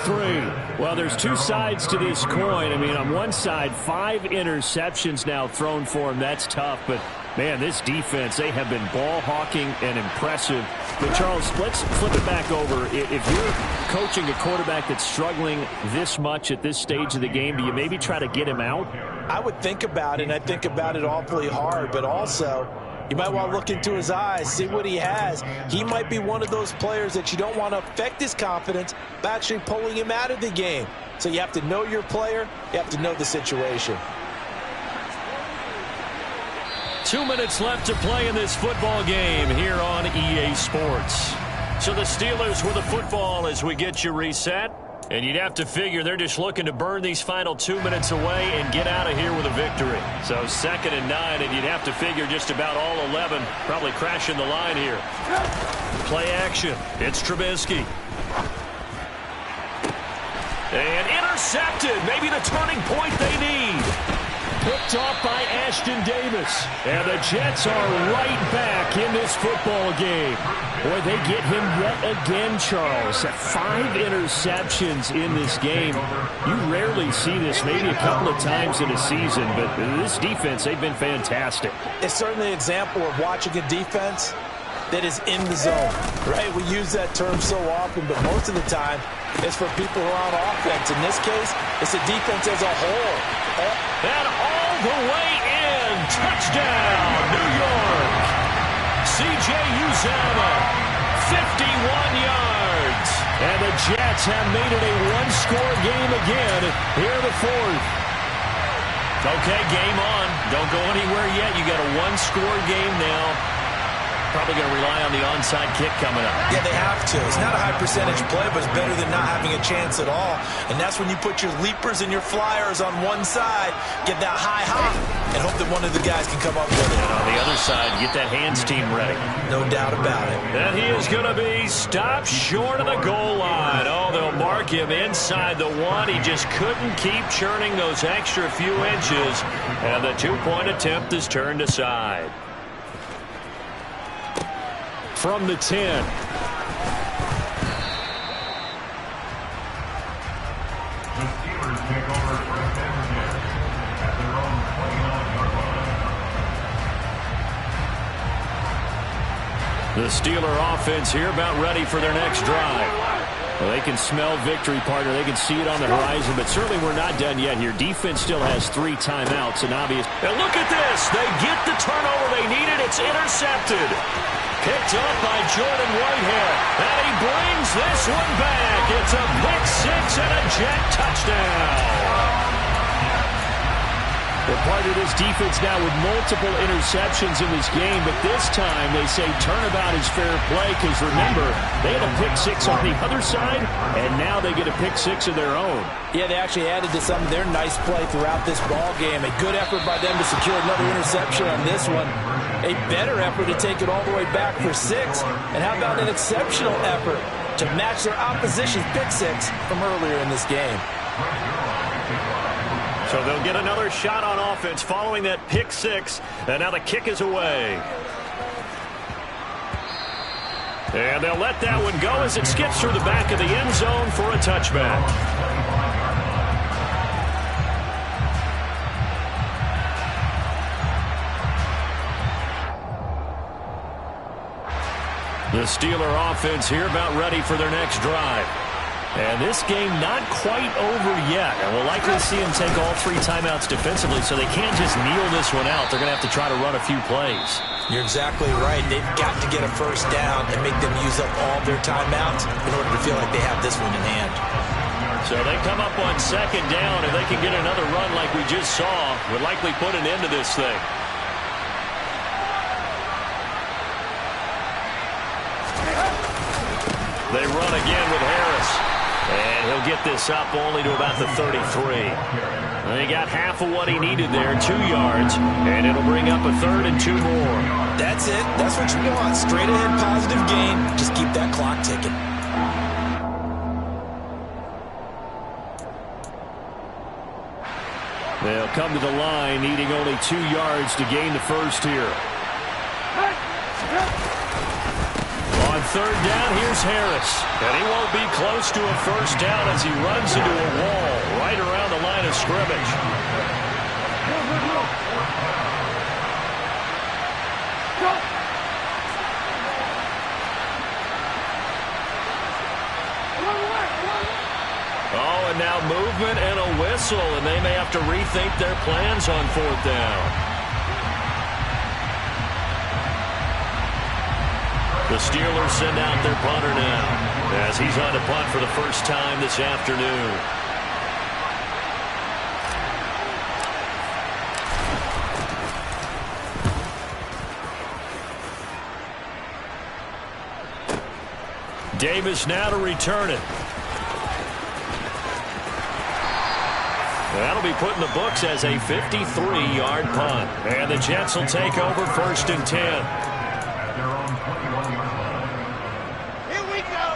Well, there's two sides to this coin. I mean, on one side, 5 interceptions now thrown for him. That's tough, but man, this defense, they have been ball hawking and impressive. But, Charles, let's flip it back over. If you're coaching a quarterback that's struggling this much at this stage of the game, do you maybe try to get him out? I would think about it, and I think about it awfully hard, but also you might want to look into his eyes, see what he has. He might be one of those players that you don't want to affect his confidence by actually pulling him out of the game. So you have to know your player. You have to know the situation. 2 minutes left to play in this football game here on EA Sports. So the Steelers with the football as we get you reset. And you'd have to figure they're just looking to burn these final 2 minutes away and get out of here with a victory. So 2nd and 9, and you'd have to figure just about all 11 probably crashing the line here. Play action. It's Trubisky. And intercepted. Maybe the turning point they need. Picked off by Ashton Davis. And the Jets are right back in this football game. Boy, they get him yet again, Charles. 5 interceptions in this game. You rarely see this, maybe a couple of times in a season, but this defense, they've been fantastic. It's certainly an example of watching a defense that is in the zone, right? We use that term so often, but most of the time, it's for people who are on offense. In this case, it's a defense as a whole. And all the way in. Touchdown, New York. C.J. Uzomah, 51 yards. And the Jets have made it a one-score game again here in the 4th. Okay, game on. Don't go anywhere yet. You got a one-score game now. Probably going to rely on the onside kick coming up. Yeah, they have to. It's not a high percentage play, but it's better than not having a chance at all. And that's when you put your leapers and your flyers on one side, get that high hop, and hope that one of the guys can come up with it. And on the other side, get that hands team ready. No doubt about it. And he is going to be stopped short of the goal line. Oh, they'll mark him inside the 1. He just couldn't keep churning those extra few inches. And the 2-point attempt is turned aside. From the 10. The Steelers take over first and 10 at their own 29-yard line. The Steeler offense here about ready for their next drive. Well, they can smell victory, partner. They can see it on the horizon, but certainly we're not done yet here. Defense still has 3 timeouts, and obvious. And look at this. They get the turnover they needed. It's intercepted. Picked up by Jordan Whitehead. And he brings this one back. It's a pick 6 and a Jet touchdown. Well, part of this defense now with multiple interceptions in this game, but this time they say turnabout is fair play because, remember, they had a pick 6 on the other side, and now they get a pick 6 of their own. Yeah, they actually added to some of their nice play throughout this ball game. A good effort by them to secure another interception on this one. A better effort to take it all the way back for 6. And how about an exceptional effort to match their opposition's pick 6 from earlier in this game. So they'll get another shot on offense following that pick 6. And now the kick is away. And they'll let that one go as it skips through the back of the end zone for a touchback. The Steeler offense here about ready for their next drive. And this game not quite over yet. And we'll likely see them take all 3 timeouts defensively, so they can't just kneel this one out. They're going to have to try to run a few plays. You're exactly right. They've got to get a first down and make them use up all their timeouts in order to feel like they have this one in hand. So they come up on 2nd down. If they can get another run like we just saw, would likely put an end to this thing. They run again with Harris. And he'll get this up only to about the 33. And he got half of what he needed there, 2 yards. And it'll bring up a 3rd and 2 more. That's it. That's what you want. Straight ahead positive gain. Just keep that clock ticking. They'll come to the line, needing only 2 yards to gain the first here. On 3rd down, here's Harris. And he won't be close to a first down as he runs into a wall right around the line of scrimmage. Oh, and now movement and a whistle, and they may have to rethink their plans on 4th down. The Steelers send out their punter now as he's on to punt for the first time this afternoon. Davis now to return it. That'll be put in the books as a 53-yard punt. And the Jets will take over 1st and 10. At their own 21-yard line. Here we go.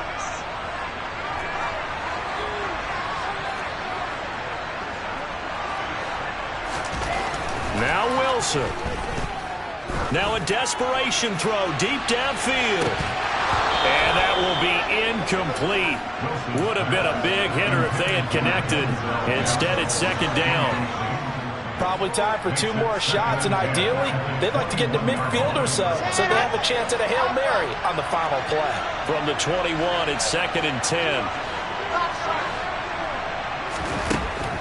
Now Wilson. Now a desperation throw deep downfield. And that will be incomplete. Would have been a big hitter if they had connected. Instead, it's 2nd down. Probably time for 2 more shots, and ideally, they'd like to get to midfield or so they have a chance at a Hail Mary on the final play. From the 21, it's 2nd and 10.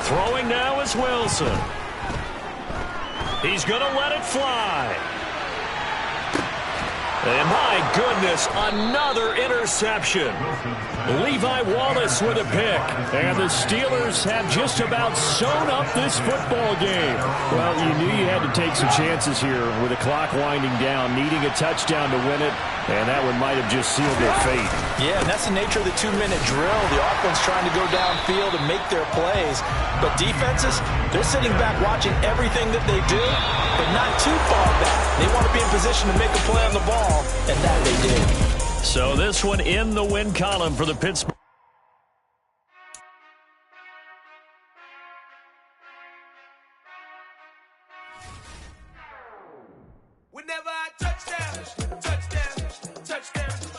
Throwing now is Wilson. He's going to let it fly. And my goodness, another interception. Levi Wallace with a pick. And the Steelers have just about sewn up this football game. Well, you knew you had to take some chances here with the clock winding down, needing a touchdown to win it. And that one might have just sealed their fate. Yeah, and that's the nature of the 2-minute drill. The offense trying to go downfield and make their plays. But defenses, they're sitting back watching everything that they do, but not too far back. They want to be in position to make a play on the ball, and that they did. So this one in the win column for the Pittsburgh. Whenever I touch down.